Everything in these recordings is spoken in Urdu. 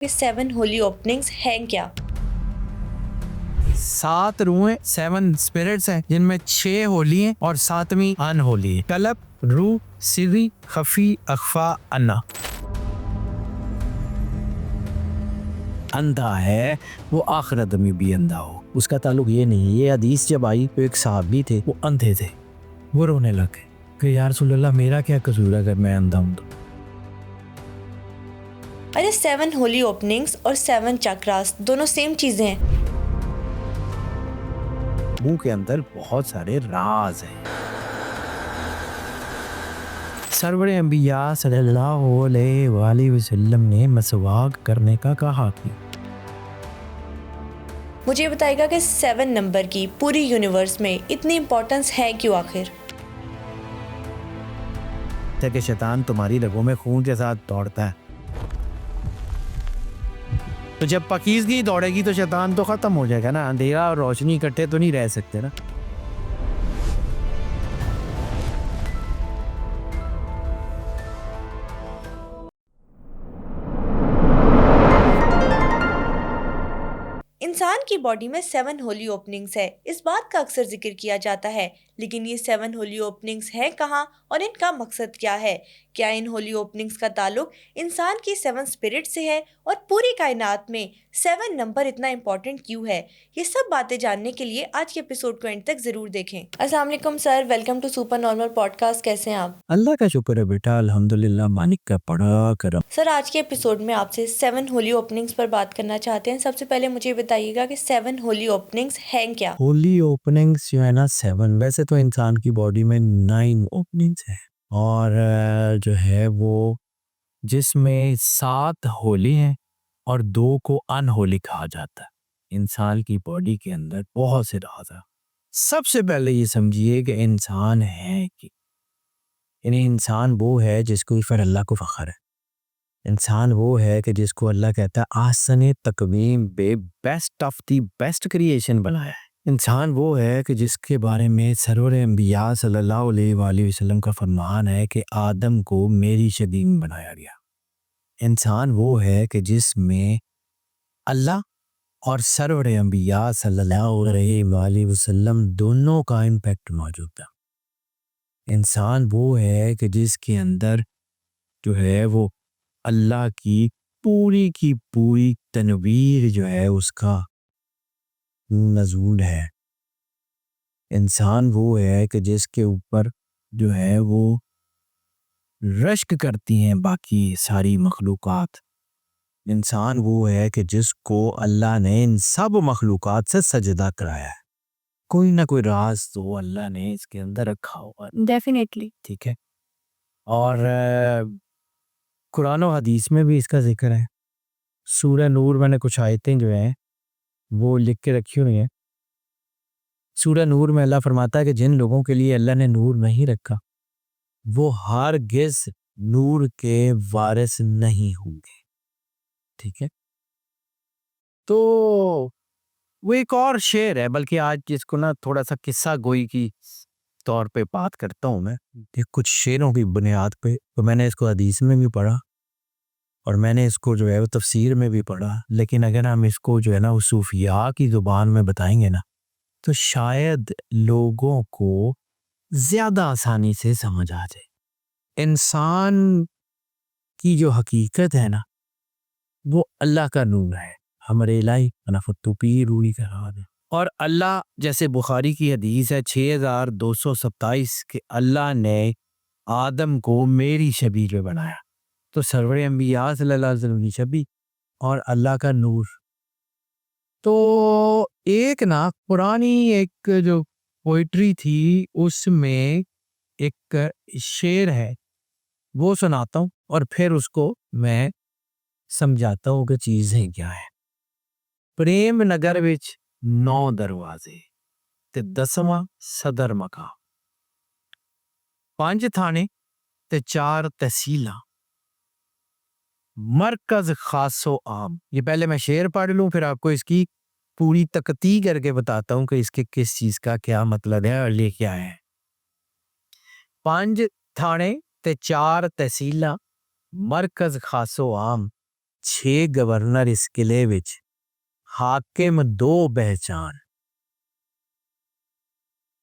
یہ 7 ہولی اوپننگز ہیں کیا؟ 7 روحیں 7 اسپرٹس ہیں جن میں 6 ہولی ہیں اور 7ویں ان ہولی ہے. قلب، روح، سری، خفی، اخفا، انا. اندھا ہے وہ آخرت میں بھی اندھا ہو. اس کا تعلق یہ نہیں. یہ حدیث جب آئی تو ایک صحابی تھے، وہ اندھے تھے، وہ رونے لگے کہ یا رسول اللہ میرا کیا قصور ہے اگر میں اندھا ہوں تو. ارے 7 ہولی اوپننگز اور 7 چکراس دونوں سیم چیزیں ہیں. منہ کے اندر بہت سارے راز ہیں. سرور انبیاء صلی اللہ علیہ وآلہ وسلم نے مسواک کرنے کا کہا کہ مجھے بتائے گا کہ 7 نمبر کی پوری یونیورس میں اتنی امپورٹنس ہے کیوں آخر؟ کہ شیطان تمہاری رگوں میں خون کے ساتھ دوڑتا ہے، تو جب پاکیزگی دوڑے گی تو شیطان تو ختم ہو جائے گا نا. اندھیرا اور روشنی اکٹھے تو نہیں رہ سکتے نا. انسان کی باڈی میں 7 ہولی اوپننگز ہے. اس بات کا اکثر ذکر کیا جاتا ہے، لیکن یہ 7 ہولی اوپننگز ہیں کہاں اور ان کا مقصد کیا ہے؟ کیا ان ہولی اوپننگز کا تعلق انسان کی 7 اسپرٹ سے ہے اور پوری کائنات میں 7 نمبر اتنا امپورٹنٹ کیوں ہے؟ یہ سب باتیں جاننے کے لیے آج کے ایپیسوڈ کو اینڈ تک ضرور دیکھیں. السلام علیکم sir, welcome to super normal podcast. کیسے ہیں آپ؟ اللہ کا شکر ہے بیٹا، الحمدللہ، مالک کا بڑا کرم. سر آج کے ایپیسوڈ میں آپ سے 7 ہولی اوپننگز پر بات کرنا چاہتے ہیں. سب سے پہلے مجھے بتائیے گا کہ 7 ہولی اوپننگز ہیں کیا؟ ہولی اوپننگز جو ہے نا 7، ویسے تو انسان کی باڈی میں 9 اوپننگز ہیں اور جو ہے وہ جس میں 7 ہولی ہیں اور 2 کو ان ہولی کہا جاتا ہے. انسان کی باڈی کے اندر بہت سے راز ہیں. سب سے پہلے یہ سمجھیے کہ انسان ہے کہ یعنی انسان وہ ہے جس کو پھر اللہ کو فخر ہے. انسان وہ ہے کہ جس کو اللہ کہتا ہے احسن تقویم، بے best of the best creation بنایا ہے. انسان وہ ہے کہ جس کے بارے میں سرور انبیاء صلی اللہ علیہ وآلہ وسلم کا فرمان ہے کہ آدم کو میری شبیہ میں بنایا گیا. انسان وہ ہے کہ جس میں اللہ اور سرور انبیاء صلی اللہ علیہ وآلہ وسلم دونوں کا امپیکٹ موجود ہے. انسان وہ ہے کہ جس کے اندر جو ہے وہ اللہ کی پوری تنویر جو ہے اس کا نزول ہے. انسان وہ ہے کہ جس کے اوپر جو ہے وہ رشک کرتی ہیں باقی ساری مخلوقات. انسان وہ ہے کہ جس کو اللہ نے ان سب مخلوقات سے سجدہ کرایا ہے. کوئی نہ کوئی راز تو اللہ نے اس کے اندر رکھا ہوا ہے ڈیفینیٹلی، ٹھیک ہے. اور قرآن و حدیث میں بھی اس کا ذکر ہے. سورہ نور میں نے کچھ آیتیں جو ہیں وہ لکھ کے رکھی ہوئی ہیں. سورہ نور میں اللہ فرماتا ہے کہ جن لوگوں کے لیے اللہ نے نور نہیں رکھا وہ ہرگز نور کے وارث نہیں ہوں گے. ٹھیک ہے، تو وہ ایک اور شعر ہے، بلکہ آج جس کو نا تھوڑا سا قصہ گوئی کی طور پہ بات کرتا ہوں میں کچھ شعروں کی بنیاد پہ. تو میں نے اس کو حدیث میں بھی پڑھا اور میں نے اس کو جو ہے وہ تفسیر میں بھی پڑھا، لیکن اگر ہم اس کو جو ہے نا وہ صوفیاء کی زبان میں بتائیں گے نا تو شاید لوگوں کو زیادہ آسانی سے سمجھ آ جائے. انسان کی جو حقیقت ہے نا وہ اللہ کا نور ہے. ہمارے الہی انفتو پی روحی کا حال ہے. اور اللہ جیسے بخاری کی حدیث ہے 6227 کہ اللہ نے آدم کو میری شبیہ میں بنایا. تو سرور انبیاء صلی اللہ علیہ وسلم کی شبیہ اور اللہ کا نور. تو ایک نا پرانی ایک جو پوئٹری تھی اس میں ایک شعر ہے وہ سناتا ہوں اور پھر اس کو میں سمجھاتا ہوں کہ چیزیں کیا ہیں. پریم نگر وچ 9 دروازے تے 10واں صدر مقام، 5 تھانے تے 4 تحصیلاں، مرکز خاص و عام. یہ پہلے میں شعر پڑھ لوں پھر آپ کو اس کی پوری تقطیع کر کے بتاتا ہوں کہ اس کے کس چیز کا کیا مطلب ہے اور یہ کیا ہے. 5 تھانے تے 4 تحصیلاں، مرکز خاص و عام، 6 ਗਵਰਨਰ ਇਸ ਕਿਲੇ ਵਿੱਚ, ਹਾਕਿਮ 2 ਪਹਿਚਾਨ,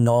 9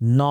9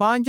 5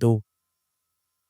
2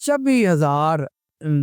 24,000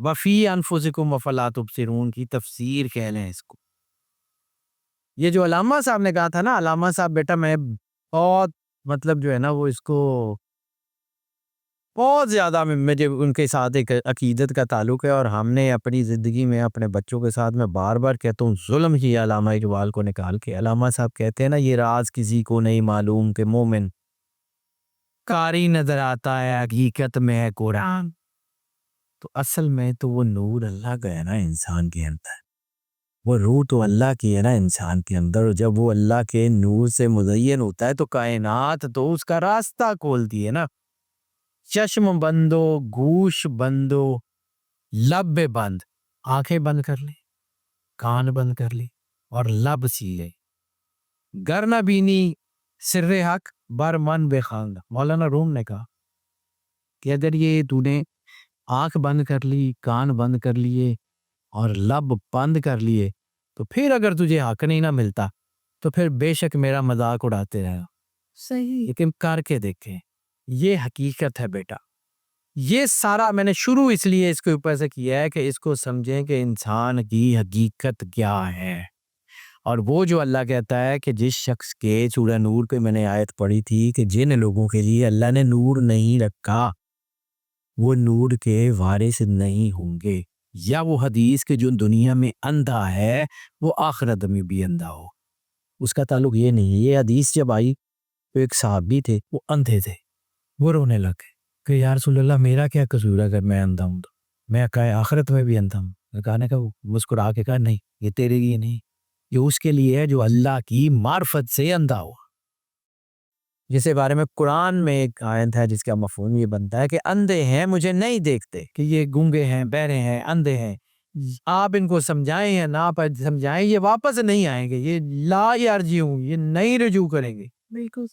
وفی انفسکم افلا تبصرون کی تفسیر کہہ لیں اس کو. یہ جو علامہ صاحب نے کہا تھا نا، علامہ صاحب بیٹا میں بہت مطلب جو ہے نا وہ اس کو بہت زیادہ مجھے ان کے ساتھ ایک عقیدت کا تعلق ہے، اور ہم نے اپنی زندگی میں اپنے بچوں کے ساتھ میں بار بار کہتا ہوں ظلم ہی علامہ اقبال کو نکال کے. علامہ صاحب کہتے ہیں نا یہ راز کسی کو نہیں معلوم کہ مومن کاری نظر آتا ہے حقیقت میں ہے قرآن. تو اصل میں تو وہ نور اللہ کا ہے نا انسان کے اندر، وہ روح تو اللہ کی ہے نا انسان کے اندر، اور جب وہ اللہ کے نور سے مزین ہوتا ہے تو کائنات تو اس کا راستہ کھولتی ہے نا. چشم بندو، گوش بندو، لب بند، آنکھیں بند کر لیں، کان بند کر لی اور لب سیلے. گر نہ بینی سر حق بر من بے خانگ. مولانا روم نے کہا کہ اگر یہ تو نے آنکھ بند کر لی، کان بند کر لیے اور لب بند کر لیے، تو پھر اگر تجھے حق نہیں نہ ملتا تو پھر بے شک میرا مذاق اڑاتے رہنا. صحیح، لیکن کر کے دیکھیں، یہ حقیقت ہے بیٹا. یہ سارا میں نے شروع اس لیے اس کے اوپر سے کیا ہے کہ اس کو سمجھیں کہ انسان کی حقیقت کیا ہے. اور وہ جو اللہ کہتا ہے کہ جس شخص کے سورہ نور پہ میں نے آیت پڑھی تھی کہ جن لوگوں کے لیے اللہ نے نور نہیں رکھا وہ نور کے وارث نہیں ہوں گے، یا وہ حدیث کے جو دنیا میں اندھا ہے وہ آخرت میں بھی اندھا ہو. اس کا تعلق یہ نہیں ہے. یہ حدیث جب آئی تو ایک صحابی تھے، وہ اندھے تھے، وہ رونے لگے کہ یا رسول اللہ میرا کیا قصور ہے اگر میں اندھا ہوں تو؟ میں کہا آخرت میں بھی اندھا ہوں. کہنے کا مسکرا کے کہا نہیں، یہ تیرے لیے نہیں، یہ اس کے لیے ہے جو اللہ کی معرفت سے اندھا ہوا. جس کے بارے میں قرآن میں ایک آیت ہے جس کا مفہوم یہ بنتا ہے کہ اندھے ہیں مجھے نہیں دیکھتے، کہ یہ گونگے ہیں، بہرے ہیں، اندھے ہیں. آپ ان کو سمجھائیں یا نہ سمجھائیں یہ واپس نہیں آئیں گے، یہ لا یرجعون، یہ نہیں رجوع کریں گے. بالکل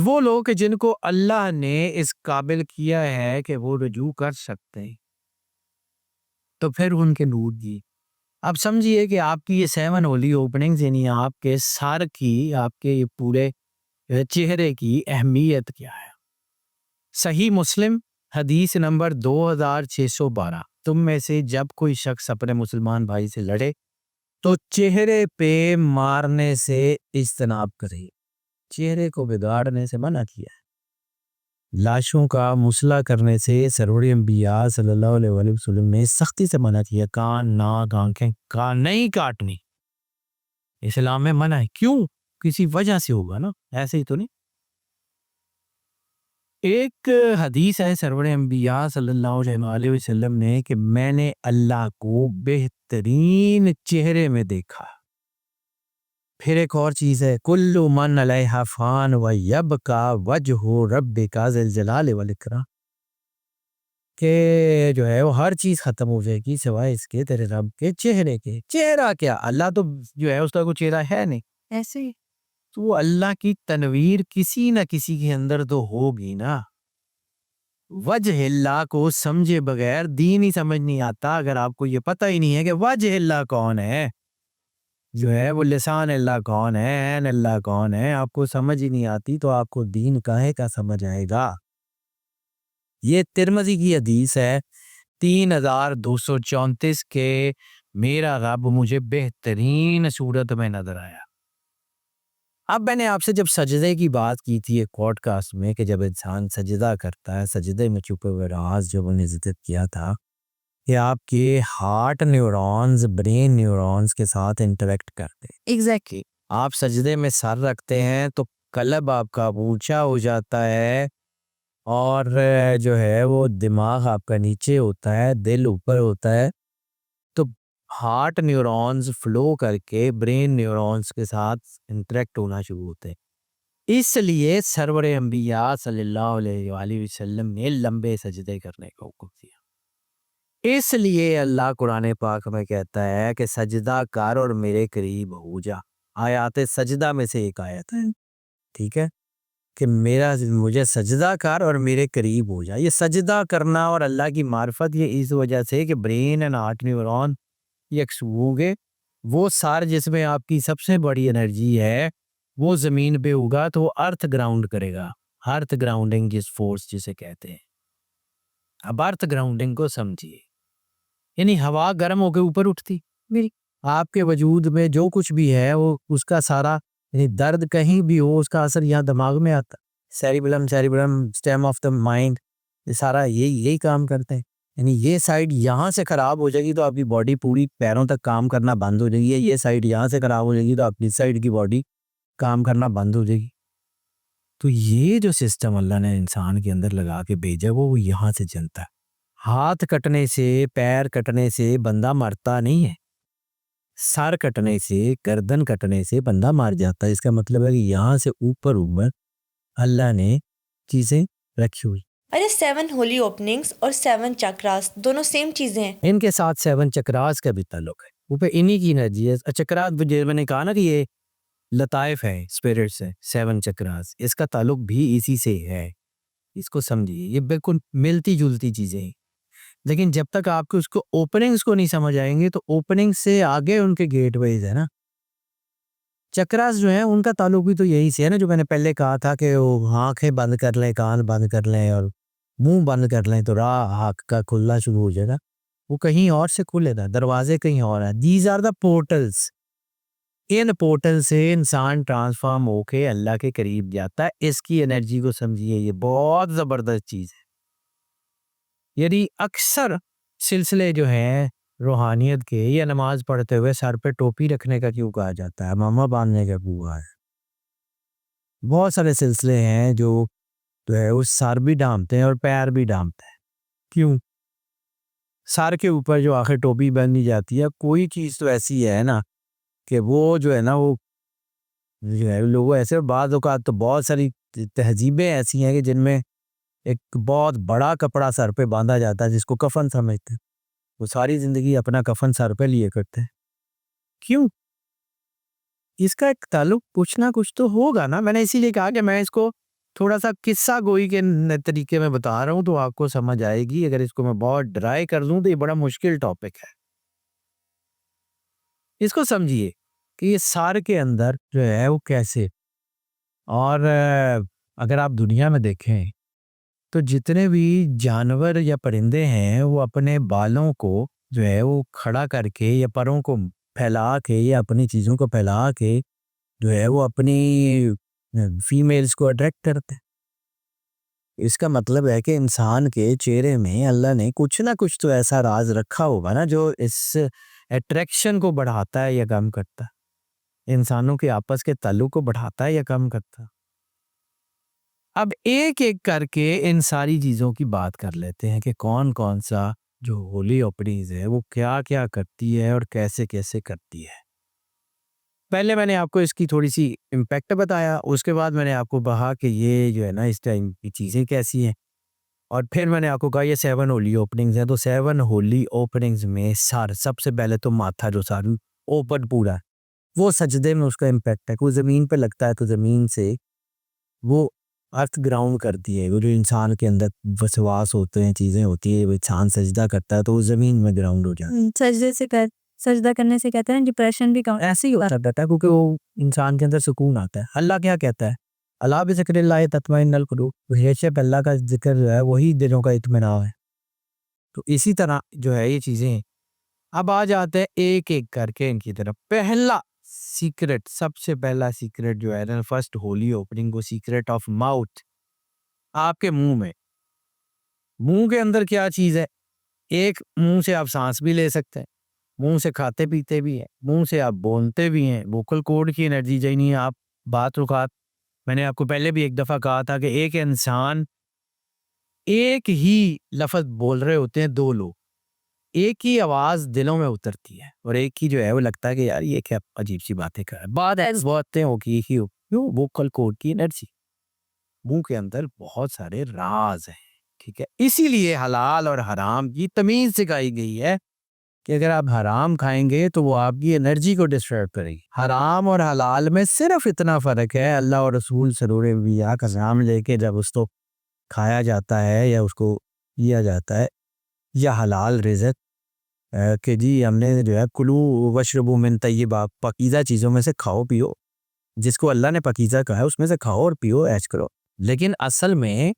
وہ لوگ کہ جن کو اللہ نے اس قابل کیا ہے کہ وہ رجوع کر سکتے ہیں، تو پھر ان کے نور دی. اب سمجھیے کہ آپ کی یہ 7 ہولی اوپننگز یعنی آپ کے سر کی، آپ کے یہ پورے چہرے کی اہمیت کیا ہے. صحیح مسلم حدیث نمبر 2612، تم میں سے جب کوئی شخص اپنے مسلمان بھائی سے لڑے تو چہرے پہ مارنے سے اجتناب کرے. چہرے کو بگاڑنے سے منع کیا ہے. لاشوں کا مسئلہ کرنے سے سرور انبیاء صلی اللہ علیہ وآلہ وسلم نے سختی سے منع کیا. کان، ناک، آنکھیں نہیں کاٹنی اسلام میں منع ہے. کیوں؟ کسی وجہ سے ہوگا نا، ایسے ہی تو نہیں. ایک حدیث ہے سرور انبیاء صلی اللہ علیہ وآلہ وسلم نے کہ میں نے اللہ کو بہترین چہرے میں دیکھا. پھر ایک اور چیز ہے کل من علیہا فان ویبقی وجہ ربک ذی الجلال والاکرام، کہ جو ہے وہ ہر چیز ختم ہو جائے گی سوائے اس کے تیرے رب کے چہرے کے. چہرہ کیا؟ اللہ تو جو ہے اس کا کوئی چہرہ ہے نہیں. ایسے ہی تو اللہ کی تنویر کسی نہ کسی کے اندر تو ہوگی نا. وجہ اللہ کو سمجھے بغیر دین ہی سمجھ نہیں آتا. اگر آپ کو یہ پتہ ہی نہیں ہے کہ وجہ اللہ کون ہے، جو ہے وہ لسان اللہ کون ہے، عین اللہ کون ہے، آپ کو سمجھ ہی نہیں آتی تو آپ کو دین کاہے کا سمجھ آئے گا. یہ ترمذی کی حدیث ہے 3234 کے میرا رب مجھے بہترین صورت میں نظر آیا. اب میں نے آپ سے جب سجدے کی بات کی تھی ایک پوڈ کاسٹ میں کہ جب انسان سجدہ کرتا ہے، سجدے میں چھپے ہوئے راز جو انہیں ذکر کیا تھا کہ آپ کے ہارٹ نیورونز برین نیورونز کے ساتھ انٹریکٹ کرتے ہیں. ایگزیکٹلی آپ سجدے میں سر رکھتے ہیں تو قلب آپ کا اونچا ہو جاتا ہے، اور جو ہے وہ دماغ آپ کا نیچے ہوتا ہے، دل اوپر ہوتا ہے. تو ہارٹ نیورونز فلو کر کے برین نیورونز کے ساتھ انٹریکٹ ہونا شروع ہوتے ہیں. اس لیے سرور انبیاء صلی اللہ علیہ وآلہ وسلم نے لمبے سجدے کرنے کا حکم دیا. اس لیے اللہ قرآن پاک میں کہتا ہے کہ سجدہ کر اور میرے قریب ہو جا. آیات سجدہ میں سے ایک آیت ہے، ٹھیک ہے، کہ مجھے سجدہ کر اور میرے قریب ہو جا. یہ سجدہ کرنا اور اللہ کی معرفت یہ اس وجہ سے کہ برین اینڈ ہارٹ نیورون یکسو ہوں گے. وہ سار جس میں آپ کی سب سے بڑی انرجی ہے وہ زمین پہ ہوگا تو وہ ارتھ گراؤنڈ کرے گا. ارتھ گراؤنڈنگ جس فورس جسے کہتے ہیں. اب ارتھ گراؤنڈنگ کو سمجھیے. یعنی ہوا گرم ہو کے اوپر اٹھتی میری. آپ کے وجود میں جو کچھ بھی ہے وہ اس کا سارا یعنی درد کہیں بھی ہو اس کا اثر یہاں دماغ میں آتا. Cerebellum stem of the mind یہ سارا یہی کام کرتے ہیں. یعنی یہ سائڈ یہاں سے خراب ہو جائے گی تو آپ کی باڈی پوری پیروں تک کام کرنا بند ہو جائے گی. یہ سائڈ یہاں سے خراب ہو جائے گی تو آپ کی سائڈ کی باڈی کام کرنا بند ہو جائے گی. تو یہ جو سسٹم اللہ نے انسان کے اندر لگا کے بھیجا وہ یہاں سے چلتا ہے. ہاتھ کٹنے سے پیر کٹنے سے بندہ مرتا نہیں ہے. سر کٹنے سے گردن کٹنے سے بندہ مر جاتا ہے. اس کا مطلب ہے کہ یہاں سے اوپر اللہ نے چیزیں رکھی ہوئی. ارے 7 ہولی اوپننگز اور 7 چکراس دونوں سیم چیزیں ہیں. ان کے ساتھ 7 چکراس کا بھی تعلق ہے. اوپر انہی کی انرجی ہے. چکراس میں نے کہا نا کہ یہ لطائف ہے اسپرٹس ہے. 7 چکراس اس کا تعلق بھی اسی سے ہے. اس کو سمجھیے یہ بالکل ملتی جلتی چیزیں ہیں. لیکن جب تک آپ کو اس کو اوپننگز کو نہیں سمجھ آئیں گے تو اوپننگ سے آگے ان کے گیٹ ویز ہے نا. چکراس جو ہیں ان کا تعلق بھی تو یہی سے ہے نا جو میں نے پہلے کہا تھا کہ وہ آنکھیں بند کر لیں کان بند کر لیں اور منہ بند کر لیں تو راہ آنکھ کا کھلنا شروع ہو جائے گا. وہ کہیں اور سے کھلے گا. دروازے کہیں اور ہیں. These are the portals. ان پورٹل سے انسان ٹرانسفارم ہو کے اللہ کے قریب جاتا ہے. اس کی انرجی کو سمجھیے یہ بہت زبردست چیز ہے. یعنی اکثر سلسلے جو ہیں روحانیت کے یا نماز پڑھتے ہوئے سر پہ ٹوپی رکھنے کا کیوں کہا جاتا ہے ماما باندھنے کا کیوں ہے. بہت سارے سلسلے ہیں جو ہے وہ سر بھی ڈھانپتے ہیں اور پیر بھی ڈھانپتے ہیں. کیوں؟ سر کے اوپر جو آخر ٹوپی باندھی جاتی ہے کوئی چیز تو ایسی ہے نا کہ وہ جو ہے نا وہ جو ہے لوگوں ایسے بعض اوقات تو بہت ساری تہذیبیں ایسی ہیں کہ جن میں ایک بہت بڑا کپڑا سر پہ باندھا جاتا ہے جس کو کفن سمجھتے ہیں. وہ ساری زندگی اپنا کفن سر پہ لیے کرتے ہیں. کیوں؟ اس کا ایک تعلق کچھ نہ کچھ تو ہوگا نا. میں نے اسی لیے کہا کہ میں اس کو تھوڑا سا قصہ گوئی کے طریقے میں بتا رہا ہوں تو آپ کو سمجھ آئے گی. اگر اس کو میں بہت ڈرائی کر دوں تو یہ بڑا مشکل ٹاپک ہے. اس کو سمجھیے کہ یہ سر کے اندر جو ہے وہ کیسے. اور اگر آپ دنیا میں دیکھیں تو جتنے بھی جانور یا پرندے ہیں وہ اپنے بالوں کو جو ہے وہ کھڑا کر کے یا پروں کو پھیلا کے یا اپنی چیزوں کو پھیلا کے جو ہے وہ اپنی فیمیلز کو اٹریکٹ کرتے ہیں. اس کا مطلب ہے کہ انسان کے چہرے میں اللہ نے کچھ نہ کچھ تو ایسا راز رکھا ہوگا نا جو اس اٹریکشن کو بڑھاتا ہے یا کم کرتا ہے. انسانوں کے آپس کے تعلق کو بڑھاتا ہے یا کم کرتا ہے. اب ایک ایک کر کے ان ساری چیزوں کی بات کر لیتے ہیں کہ کون کون سا جو ہولی اوپننگز ہے وہ کیا کیا کرتی ہے اور کیسے کیسے کرتی ہے. پہلے میں نے آپ کو اس کی تھوڑی سی امپیکٹ بتایا. اس کے بعد میں نے آپ کو کہا کہ یہ جو ہے نا اس ٹائم کی چیزیں کیسی ہیں. اور پھر میں نے آپ کو کہا یہ 7 ہولی اوپننگز ہیں. تو 7 ہولی اوپننگز میں سب سے پہلے تو ماتھا جو سارا اوپن پورا وہ سجدے میں اس کا امپیکٹ ہے. کوئی زمین پہ لگتا ہے تو زمین سے وہ ارتھ گراؤنڈ کرتی ہے. وہ جو انسان کے اندر وسواس ہوتے ہیں چیزیں ہوتی ہیں وہ انسان سجدہ کرتا ہے تو وہ زمین میں گراؤنڈ ہو جاتا ہے. سجدہ کرنے سے کہتے ہیں ڈپریشن بھی کم ایسے ہی ہوتا رہتا ہے کیونکہ وہ انسان کے اندر سکون آتا ہے. اللہ کیا کہتا ہے اللہ بذکر اللہ تطمئن القلوب. بے شک اللہ کا ذکر جو ہے وہی دلوں کا اطمینان ہے. تو اسی طرح جو ہے یہ چیزیں. اب آ جاتے ہیں ایک ایک کر کے ان کی طرف. پہلا سیکرٹ سب سے پہلا سیکرٹ جو ہے نا فرسٹ ہولی اوپننگ کو سیکرٹ آف ماؤتھ. آپ کے منہ کے اندر کیا چیز ہے. ایک منہ سے آپ سانس بھی لے سکتے ہیں. منہ سے کھاتے پیتے بھی ہیں. منہ سے آپ بولتے بھی ہیں. ووکل کورڈ کی انرجی جائنی ہے. آپ بات رکات میں نے آپ کو پہلے بھی ایک دفعہ کہا تھا کہ ایک انسان ایک ہی لفظ بول رہے ہوتے ہیں. 2 لوگ ایک ہی آواز دلوں میں اترتی ہے اور ایک ہی جو ہے وہ لگتا ہے کہ یار یہ کیا عجیب سی باتیں کر رہا ہے. باتیں ہو کی ہی ہو. کیوں؟ ووکل کورڈ کی انرجی. منہ کے اندر بہت سارے راز ہیں. ٹھیک ہے. اسی لیے حلال اور حرام کی تمیز سکھائی گئی ہے کہ اگر آپ حرام کھائیں گے تو وہ آپ کی انرجی کو ڈسٹرب کرے گی. حرام اور حلال میں صرف اتنا فرق ہے. اللہ اور رسول سرور انبیاء کا نام لے کے جب اس کو کھایا جاتا ہے یا اس کو لیا جاتا ہے یا حلال رزق کہ جی ہم نے جو ہے کلو وشربو من طیبات پاکیزہ چیزوں میں سے کھاؤ پیو. جس کو اللہ نے پاکیزہ کہا ہے اس میں سے کھاؤ اور پیو عیش کرو. لیکن اصل میں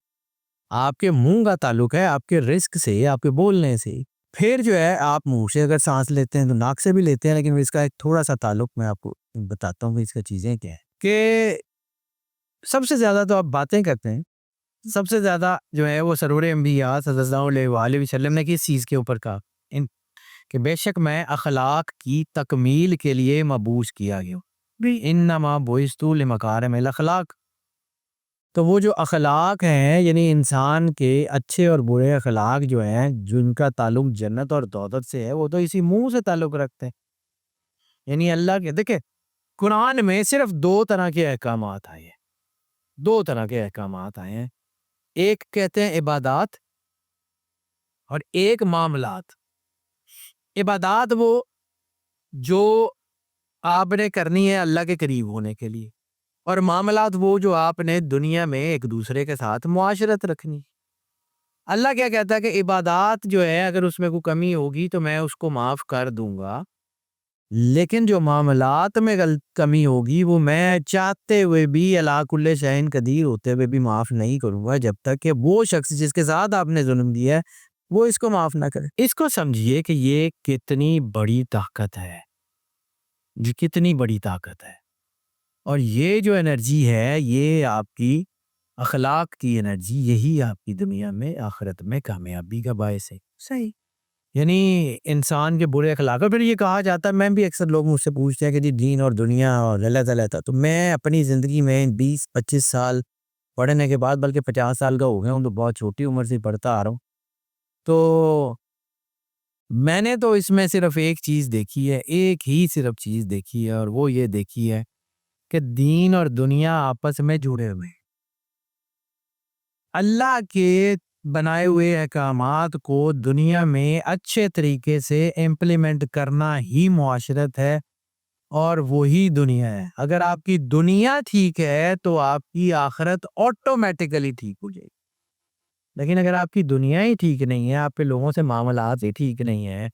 آپ کے منہ کا تعلق ہے آپ کے رزق سے آپ کے بولنے سے. پھر جو ہے آپ منہ سے اگر سانس لیتے ہیں تو ناک سے بھی لیتے ہیں، لیکن اس کا ایک تھوڑا سا تعلق میں آپ کو بتاتا ہوں کہ اس کا چیزیں کیا ہیں. کہ سب سے زیادہ تو آپ باتیں کرتے ہیں، سب سے زیادہ جو ہے وہ سرور انبیاء صلی اللہ علیہ وآلہ وسلم نے کس چیز کے اوپر کہا کہ بے شک میں اخلاق کی تکمیل کے لیے مبعوث کیا گیا ہوں، انما بعثت لمکارم الاخلاق. تو وہ جو اخلاق ہیں، یعنی انسان کے اچھے اور برے اخلاق جو ہیں، جن کا تعلق جنت اور دولت سے ہے، وہ تو اسی منہ سے تعلق رکھتے ہیں. یعنی اللہ کے دیکھیں قرآن میں صرف 2 طرح کے احکامات آئے ہیں، 2 طرح کے احکامات آئے ہیں. ایک کہتے ہیں عبادات اور ایک معاملات. عبادات وہ جو آپ نے کرنی ہے اللہ کے قریب ہونے کے لیے، اور معاملات وہ جو آپ نے دنیا میں ایک دوسرے کے ساتھ معاشرت رکھنی. اللہ کیا کہتا ہے کہ عبادات جو ہے اگر اس میں کوئی کمی ہوگی تو میں اس کو معاف کر دوں گا، لیکن جو معاملات میں کمی ہوگی وہ میں چاہتے ہوئے بھی علی کل شیء قدیر ہوتے ہوئے بھی معاف نہیں کروں گا، جب تک کہ وہ شخص جس کے ساتھ آپ نے ظلم دیا ہے وہ اس کو معاف نہ کرے. اس کو سمجھیے کہ یہ کتنی بڑی طاقت ہے، یہ کتنی بڑی طاقت ہے. اور یہ جو انرجی ہے یہ آپ کی اخلاق کی انرجی، یہی آپ کی دنیا میں آخرت میں کامیابی کا باعث ہے. صحیح. یعنی انسان کے برے اخلاق. اور پھر یہ کہا جاتا ہے، میں بھی اکثر لوگ مجھ سے پوچھتے ہیں کہ جی دین اور دنیا اور اللہ تعالیٰ تھا، تو میں اپنی زندگی میں 20-25 سال پڑھنے کے بعد، بلکہ 50 سال کا ہو گیا ہوں، تو بہت چھوٹی عمر سے پڑھتا آ رہا ہوں. تو میں نے تو اس میں صرف ایک چیز دیکھی ہے، ایک ہی صرف چیز دیکھی ہے، اور وہ یہ دیکھی ہے کہ دین اور دنیا آپس میں جڑے ہوئے ہیں. اللہ کے بنائے ہوئے احکامات کو دنیا میں اچھے طریقے سے امپلیمنٹ کرنا ہی معاشرت ہے، اور وہی دنیا ہے. اگر آپ کی دنیا ٹھیک ہے تو آپ کی آخرت آٹومیٹیکلی ٹھیک ہو جائے گی. لیکن اگر آپ کی دنیا ہی ٹھیک نہیں ہے، آپ کے لوگوں سے معاملات ہی ٹھیک نہیں ہیں،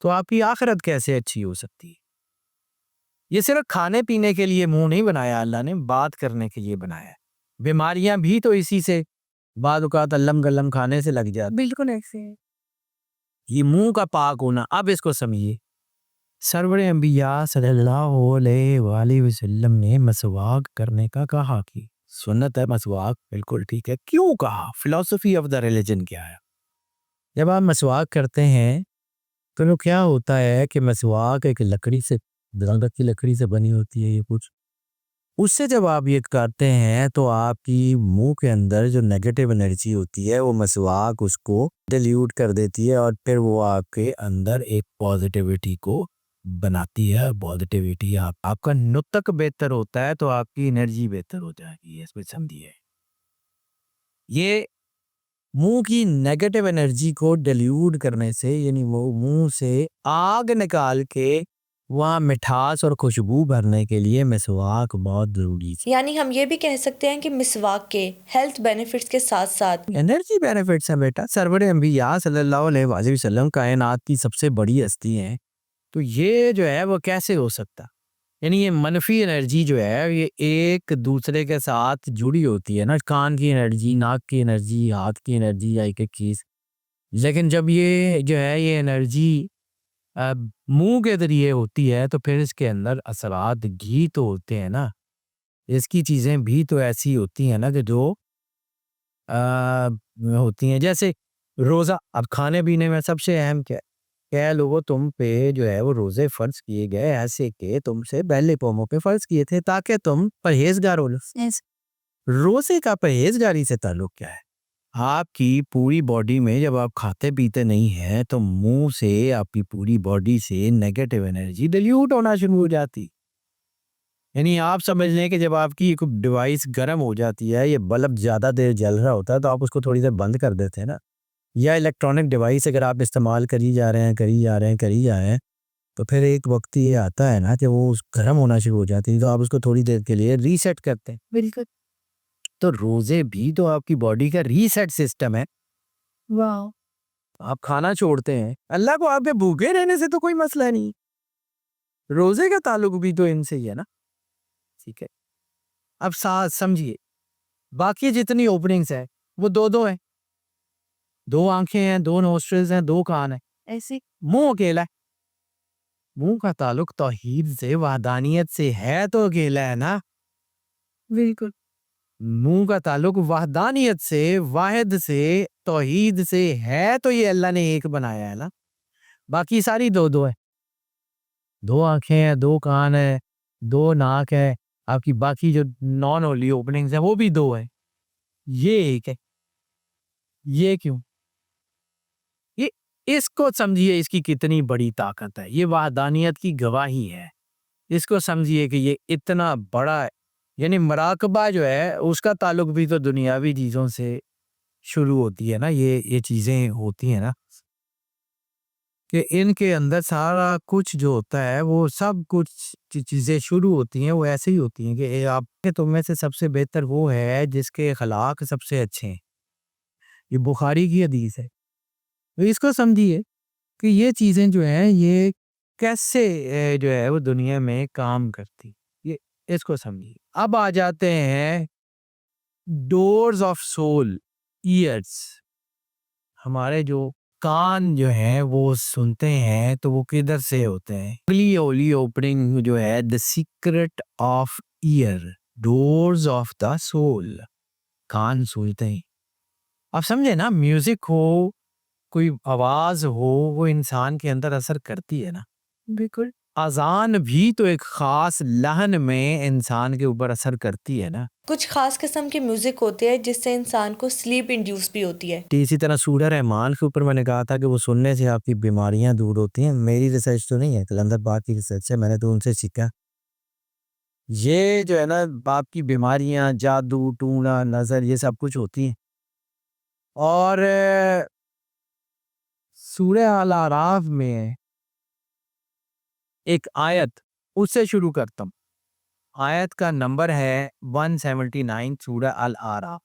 تو آپ کی آخرت کیسے اچھی ہو سکتی ہے؟ یہ صرف کھانے پینے کے لیے منہ نہیں بنایا اللہ نے، بات کرنے کے لیے بنایا ہے. بیماریاں بھی تو اسی سے بعض اوقات علم گلم کھانے سے لگ جاتی. بالکل ایسے ہے. یہ منہ کا پاک ہونا. اب اس کو سمجھیے، سرور انبیاء صلی اللہ علیہ وآلہ وسلم نے مسواک کرنے کا کہا کہ سنت ہے مسواک، بالکل ٹھیک ہے. کیوں کہا؟ فلسفی آف دا ریلیجن کیا ہے؟ جب آپ مسواک کرتے ہیں تو کیا ہوتا ہے کہ مسواک ایک لکڑی سے، درخت کی لکڑی سے بنی ہوتی ہے، یہ کچھ اس سے جب آپ یہ کرتے ہیں تو آپ کی منہ کے اندر جو نیگیٹو انرجی ہوتی ہے وہ مسواک اس کو ڈیلیوٹ کر دیتی ہے، اور پھر وہ آپ کے اندر ایک پازیٹیوٹی کو بناتی ہے. پازیٹیوٹی آپ کا نطق بہتر ہوتا ہے تو آپ کی انرجی بہتر ہو جائے گی. اس میں سمجھیے، یہ منہ کی نیگیٹو انرجی کو ڈیلیوٹ کرنے سے، یعنی وہ منہ سے آگ نکال کے وہاں مٹھاس اور خوشبو بھرنے کے لیے مسواک بہت ضروری ہے. یعنی ہم یہ بھی کہہ سکتے ہیں کہ مسواک کے ہیلتھ بینیفٹس کے ساتھ ساتھ انرجی بینیفٹس ہیں بیٹا. سرور انبیاء صلی اللہ علیہ وآلہ وسلم کائنات کی سب سے بڑی ہستی ہیں، تو یہ جو ہے وہ کیسے ہو سکتا؟ یعنی یہ منفی انرجی جو ہے یہ ایک دوسرے کے ساتھ جڑی ہوتی ہے نا، کان کی انرجی، ناک کی انرجی، ہاتھ کی انرجی، یا ایک ایک چیز. لیکن جب یہ جو ہے یہ انرجی منہ کے ذریعے ہوتی ہے تو پھر اس کے اندر اثرات بھی تو ہوتے ہیں نا. اس کی چیزیں بھی تو ایسی ہوتی ہیں نا کہ جو ہوتی ہیں. جیسے روزہ، اب کھانے پینے میں سب سے اہم کیا لوگوں تم پہ جو ہے وہ روزے فرض کیے گئے ایسے کہ تم سے پہلے قوموں پہ فرض کیے تھے تاکہ تم پرہیزگار ہو. روزے کا پرہیزگاری سے تعلق کیا ہے؟ آپ کی پوری باڈی میں جب آپ کھاتے پیتے نہیں ہیں تو منہ سے آپ کی پوری باڈی سے نیگیٹو انرجی ڈیلیوٹ ہونا شروع ہو جاتی. یعنی آپ سمجھ لیں کہ جب آپ کی ایک ڈیوائس گرم ہو جاتی ہے، یہ بلب زیادہ دیر جل رہا ہوتا ہے تو آپ اس کو تھوڑی دیر بند کر دیتے ہیں نا. یا الیکٹرانک ڈیوائس اگر آپ استعمال کری جا رہے ہیں تو پھر ایک وقت یہ آتا ہے نا کہ وہ گرم ہونا شروع ہو جاتی ہے، تو آپ اس کو تھوڑی دیر کے لیے ریسیٹ کرتے ہیں. بالکل. تو روزے بھی تو آپ کی باڈی کا ریسیٹ سسٹم ہے. واو. آپ کھانا چھوڑتے ہیں، اللہ کو آپ کے بھوکے رہنے سے تو کوئی مسئلہ نہیں، روزے کا تعلق بھی تو ان سے ہی ہے نا. ٹھیک ہے، اب ساتھ سمجھیے، باقی جتنی اوپننگز ہیں وہ دو ہیں، 2 آنکھیں ہیں، 2 نوسٹرلز ہیں، 2 کان ہیں. ایسے منہ اکیلا ہے. منہ کا تعلق توحید سے، وحدانیت سے ہے تو اکیلا ہے نا. بالکل منہ کا تعلق وحدانیت سے، واحد سے، توحید سے ہے تو یہ اللہ نے ایک بنایا ہے نا. باقی ساری دو دو ہے. دو آنکھیں ہیں، دو کان ہے، دو ناک ہے. آپ کی باقی جو نان ہولی اوپننگز ہیں وہ بھی دو ہے. یہ ایک ہے. یہ کیوں؟ یہ اس کو سمجھیے اس کی کتنی بڑی طاقت ہے. یہ وحدانیت کی گواہی ہے. اس کو سمجھیے کہ یہ اتنا بڑا ہے. یعنی مراقبہ جو ہے اس کا تعلق بھی تو دنیاوی چیزوں سے شروع ہوتی ہے نا. یہ چیزیں ہوتی ہیں نا کہ ان کے اندر سارا کچھ جو ہوتا ہے وہ سب کچھ چیزیں شروع ہوتی ہیں وہ ایسے ہی ہوتی ہیں کہ آپ کے تم میں سے سب سے بہتر وہ ہے جس کے اخلاق سب سے اچھے ہیں. یہ بخاری کی حدیث ہے. تو اس کو سمجھیے کہ یہ چیزیں جو ہیں یہ کیسے جو ہے وہ دنیا میں کام کرتی. یہ اس کو سمجھیے. اب آ جاتے ہیں ڈورز آف سول، ایئرز. ہمارے جو کان جو ہیں وہ سنتے ہیں تو وہ کدھر سے ہوتے ہیں؟ اگلی اولی اوپننگ جو ہے the secret of ear, doors of the soul. کان سنتے ہیں. آپ سمجھے نا، میوزک ہو، کوئی آواز ہو، وہ انسان کے اندر اثر کرتی ہے نا. بالکل اذان بھی تو ایک خاص لہن میں انسان کے اوپر اثر کرتی ہے نا. کچھ خاص قسم کے میوزک ہوتے ہیں جس سے انسان کو سلیپ انڈیوس بھی ہوتی ہے. اسی طرح سورہ رحمان کے اوپر میں نے کہا تھا کہ وہ سننے سے آپ کی بیماریاں دور ہوتی ہیں. میری ریسرچ تو نہیں ہے، کلندر باغ کی ریسرچ ہے، میں نے تو ان سے سیکھا. یہ جو ہے نا آپ کی بیماریاں، جادو ٹونا، نظر، یہ سب کچھ ہوتی ہیں. اور سورہ الاعراف میں ایک آیت، اس سے شروع کرتا ہوں. آیت کا نمبر ہے 179 سورہ الاعراف.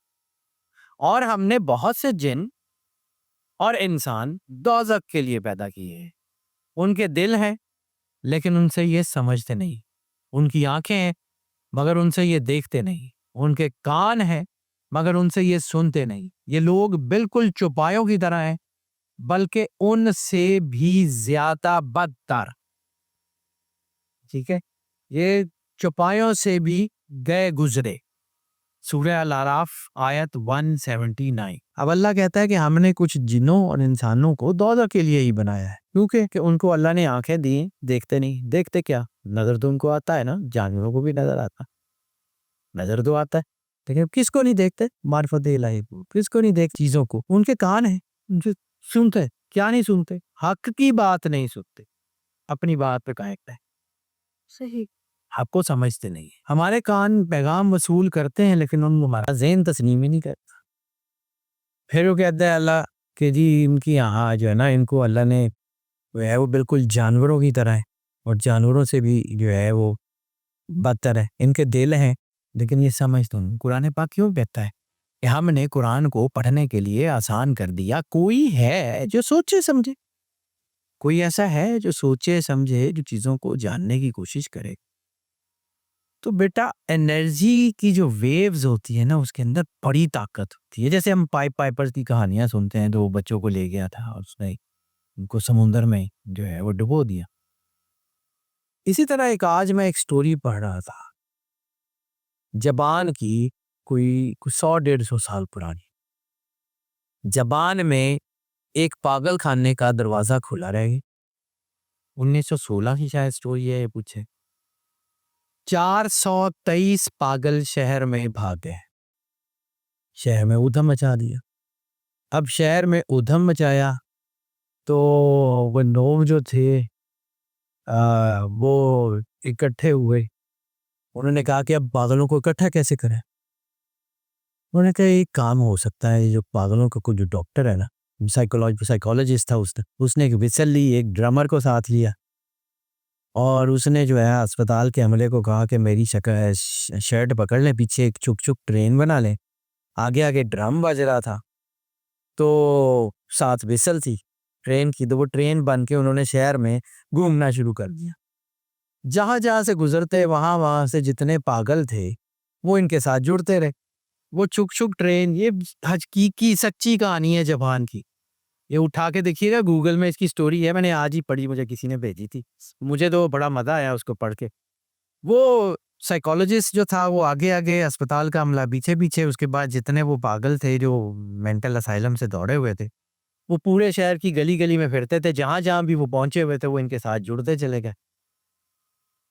اور ہم نے بہت سے جن اور انسان دوزخ کے لیے پیدا کیے ہیں. ان کے دل ہیں لیکن ان سے یہ سمجھتے نہیں. ان کی آنکھیں ہیں مگر ان سے یہ دیکھتے نہیں. ان کے کان ہیں مگر ان سے یہ سنتے نہیں. یہ لوگ بالکل چوپایوں کی طرح ہیں بلکہ ان سے بھی زیادہ بدتر. ٹھیک ہے، یہ چوپایوں سے بھی گئے گزرے. سورہ الاعراف آیت 179. اب اللہ کہتا ہے کہ ہم نے کچھ جنوں اور انسانوں کو دوزخ کے لیے ہی بنایا ہے، کیونکہ کہ ان کو اللہ نے آنکھیں دی، دیکھتے نہیں. دیکھتے کیا؟ نظر تو ان کو آتا ہے نا، جانوروں کو بھی نظر آتا، نظر تو آتا ہے، لیکن کس کو نہیں دیکھتے؟ معرفت الہی کو. کس کو نہیں دیکھ چیزوں کو؟ ان کے کان ہیں، ان سے سنتے. کیا نہیں سنتے؟ حق کی بات نہیں سنتے، اپنی بات پہ قائم ہے، صحیح حق کو سمجھتے نہیں. ہمارے کان پیغام وصول کرتے ہیں لیکن ان کو ہمارا ذہن تسلیم ہی نہیں کرتا. پھر وہ کہتا ہے اللہ کہ جی ان کی یہاں جو ہے نا، ان کو اللہ نے وہ ہے وہ بالکل جانوروں کی طرح ہے، اور جانوروں سے بھی جو ہے وہ بدتر ہے. ان کے دل ہیں لیکن یہ سمجھتے نہیں. قرآن پاک کیوں کہتا ہے کہ ہم نے قرآن کو پڑھنے کے لیے آسان کر دیا؟ کوئی ہے جو سوچے سمجھے، کوئی ایسا ہے جو سوچے سمجھے، جو چیزوں کو جاننے کی کوشش کرے. تو بیٹا انرجی کی جو ویوز ہوتی ہے نا اس کے اندر بڑی طاقت ہوتی ہے. جیسے ہم پائپرز کی کہانیاں سنتے ہیں تو وہ بچوں کو لے گیا تھا اور اس نے ان کو سمندر میں جو ہے وہ ڈبو دیا. اسی طرح آج میں ایک سٹوری پڑھ رہا تھا جاپان کی، کوئی 100-150 سال پرانی. جاپان میں ایک پاگل خانے کا دروازہ کھلا رہ گیا. 1916 کی شاید سٹوری ہے. یہ پوچھے 423 پاگل شہر میں بھاگ گئے، شہر میں ادھم مچا دیا. اب شہر میں ادھم مچایا تو وہ لوگ جو تھے وہ اکٹھے ہوئے. انہوں نے کہا کہ اب پاگلوں کو اکٹھا کیسے کریں. انہوں نے کہا ایک کام ہو سکتا ہے. جو پاگلوں کا کوئی جو ڈاکٹر ہے نا، سائیکولوجسٹ تھا، اس نے ایک وسل لی، ایک ڈرمر کو ساتھ لیا، اور اس نے جو ہے اسپتال کے عملے کو کہا کہ میری شرٹ پکڑ لیں، پیچھے ایک چک چک ٹرین بنا لیں. آگے آگے ڈرم بج رہا تھا تو ساتھ وسل تھی ٹرین کی، تو وہ ٹرین بن کے انہوں نے شہر میں گھومنا شروع کر دیا. جہاں جہاں سے گزرتے وہاں سے جتنے پاگل تھے وہ ان کے ساتھ جڑتے رہے. وہ چک چک ٹرین، یہ حقیقی سچی کہانی ہے جاپان کی. یہ اٹھا کے دیکھیے گا گوگل میں، اس کی سٹوری ہے، میں نے آج ہی پڑھی، مجھے کسی نے بھیجی تھی، مجھے تو بڑا مزہ آیا اس کو پڑھ کے. وہ سائیکالوجسٹ جو تھا وہ آگے آگے، اسپتال کا عملہ پیچھے پیچھے، اس کے بعد جتنے وہ پاگل تھے جو مینٹل اسائلم سے دوڑے ہوئے تھے وہ پورے شہر کی گلی گلی میں پھرتے تھے، جہاں جہاں بھی وہ پہنچے ہوئے تھے وہ ان کے ساتھ جڑتے چلے گئے.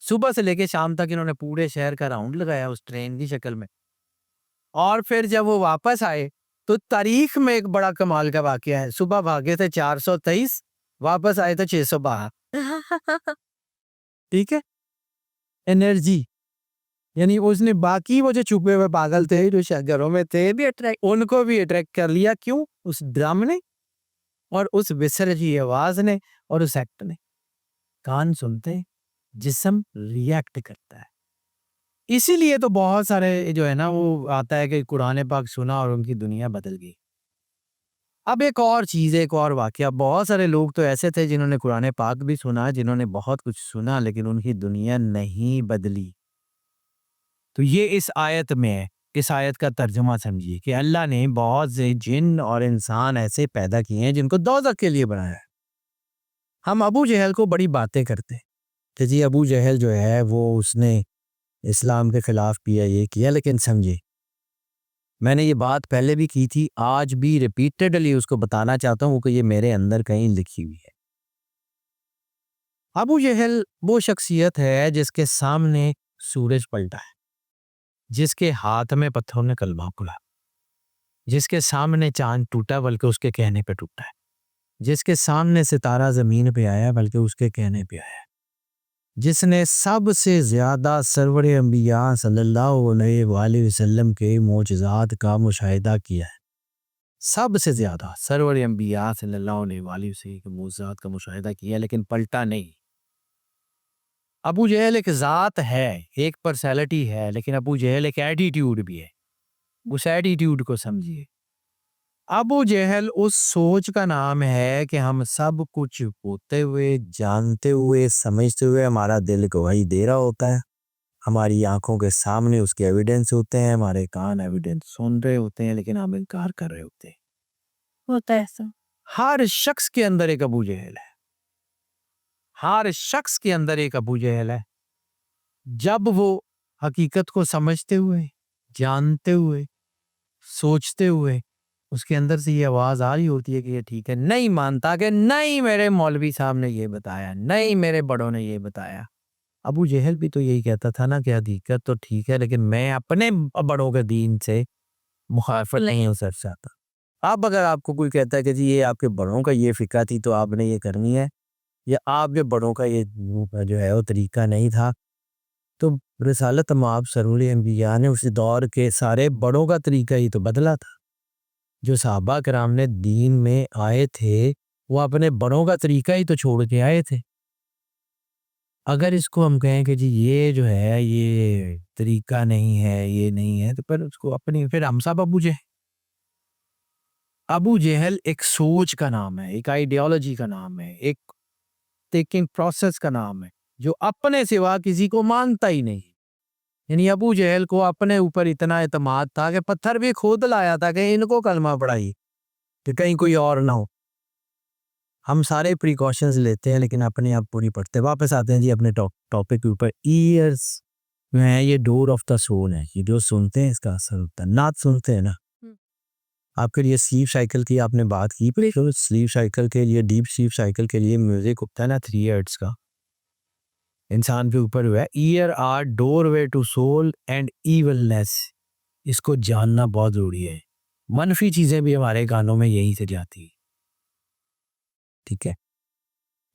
صبح سے لے کے شام تک انہوں نے پورے شہر کا راؤنڈ لگایا اس ٹرین کی شکل میں. اور پھر جب وہ واپس آئے تو تاریخ میں ایک بڑا کمال کا واقعہ ہے. صبح بھاگے تھے 423، واپس آئے تھے 612. ٹھیک ہے، انرجی. یعنی اس نے باقی وہ جو چھپے ہوئے پاگل تھے جو گھروں میں تھے ان کو بھی اٹریکٹ کر لیا. کیوں؟ اس ڈرم نے اور اس وسر کی آواز نے اور اس ایکٹ نے. کان سنتے ہیں، جسم ریئیکٹ کرتا ہے. اسی لیے تو بہت سارے جو ہے نا وہ آتا ہے کہ قرآن پاک سنا اور ان کی دنیا بدل گئی. اب ایک اور چیز، ایک اور واقعہ، بہت سارے لوگ تو ایسے تھے جنہوں نے قرآن پاک بھی سنا، جنہوں نے بہت کچھ سنا، لیکن ان کی دنیا نہیں بدلی. تو یہ اس آیت میں ہے. اس آیت کا ترجمہ سمجھیے کہ اللہ نے بہت سے جن اور انسان ایسے پیدا کیے ہیں جن کو دوزخ کے لیے بنایا ہے. ہم ابو جہل کو بڑی باتیں کرتے ہیں کہ جی ابو جہل جو ہے وہ اس نے اسلام کے خلاف کیا، یہ کیا، لیکن سمجھے میں نے یہ بات پہلے بھی کی تھی، آج بھی ریپیٹڈلی اس کو بتانا چاہتا ہوں کہ یہ میرے اندر کہیں لکھی ہوئی ہے. ابو جہل وہ شخصیت ہے جس کے سامنے سورج پلٹا ہے، جس کے ہاتھ میں پتھروں نے کلمہ پڑھا، جس کے سامنے چاند ٹوٹا بلکہ اس کے کہنے پہ ٹوٹا ہے، جس کے سامنے ستارہ زمین پہ آیا بلکہ اس کے کہنے پہ آیا، جس نے سب سے زیادہ سرور انبیاء صلی اللہ علیہ وآلہ وسلم کے معجزات کا مشاہدہ کیا ہے. سب سے زیادہ سرور انبیاء صلی اللہ علیہ وآلہ وسلم کے معجزات کا مشاہدہ کیا، لیکن پلٹا نہیں. ابو جہل ایک ذات ہے، ایک پرسنالٹی ہے، لیکن ابو جہل ایک ایٹیٹیوڈ بھی ہے. اس ایٹیٹیوڈ کو سمجھیے. ابو جہل اس سوچ کا نام ہے کہ ہم سب کچھ ہوتے ہوئے، جانتے ہوئے، سمجھتے ہوئے ہمارا دل گواہی دے رہا ہوتا ہے، ہماری آنکھوں کے سامنے اس کے ایویڈنس ہوتے ہیں، ہمارے کان ایویڈنس سن رہے ہوتے ہیں، لیکن ہم انکار کر رہے ہوتے ہیں. ہوتا ہے ایسا. ہر شخص کے اندر ایک ابو جہل ہے. ہر شخص کے اندر ایک ابو جہل ہے. جب وہ حقیقت کو سمجھتے ہوئے، جانتے ہوئے، سوچتے ہوئے اس کے اندر سے یہ آواز آ رہی ہوتی ہے کہ یہ ٹھیک ہے، نہیں مانتا کہ نہیں میرے مولوی صاحب نے یہ بتایا، نہیں میرے بڑوں نے یہ بتایا. ابو جہل بھی تو یہی کہتا تھا نا کہ حقیقت تو ٹھیک ہے لیکن میں اپنے بڑوں کے دین سے مخالفت نہیں ہو سکتا. اب اگر آپ کو کوئی کہتا ہے کہ جی یہ آپ کے بڑوں کا یہ فقہ تھی تو آپ نے یہ کرنی ہے، یا آپ کے بڑوں کا یہ جو ہے وہ طریقہ نہیں تھا، تو رسالت مآب سرور انبیاء نے اس دور کے سارے بڑوں کا طریقہ ہی تو بدلا تھا. جو صحابہ کرام نے دین میں آئے تھے وہ اپنے بڑوں کا طریقہ ہی تو چھوڑ کے آئے تھے. اگر اس کو ہم کہیں کہ جی یہ جو ہے یہ طریقہ نہیں ہے، یہ نہیں ہے، تو پھر اس کو پھر ہم سب ابو جہل. ابو جہل ایک سوچ کا نام ہے، ایک آئیڈیالوجی کا نام ہے، ایک تھنکنگ پروسیس کا نام ہے جو اپنے سوا کسی کو مانتا ہی نہیں. یعنی ابو جہل کو اپنے اوپر اتنا اعتماد تھا کہ پتھر بھی کھود لایا تھا کہ ان کو کلمہ پڑھائی کہ کہیں کوئی اور نہ ہو. ہم سارے پریکاشنز لیتے ہیں لیکن اپنے آپ پوری پڑھتے. واپس آتے ہیں جی اپنے ٹاپک کے اوپر. ایئرز جو ہیں یہ ڈور آف دا سول ہے، یہ جو سنتے ہیں اس کا اثر ہوتا ہے. نعت سنتے ہیں نا، آپ کے لیے سلیپ سائیکل کی آپ نے بات کی، سلیپ سائیکل کے لیے، ڈیپ سلیپ سائیکل کے لیے میوزک ہوتا ہے نا 3 ہرٹز کا، انسان کے اوپر ہوا ہے. Ear are doorway to soul and evilness. اس کو جاننا بہت ضروری ہے. منفی چیزیں بھی ہمارے کانوں میں یہیں سے جاتی ہیں. ٹھیک ہے.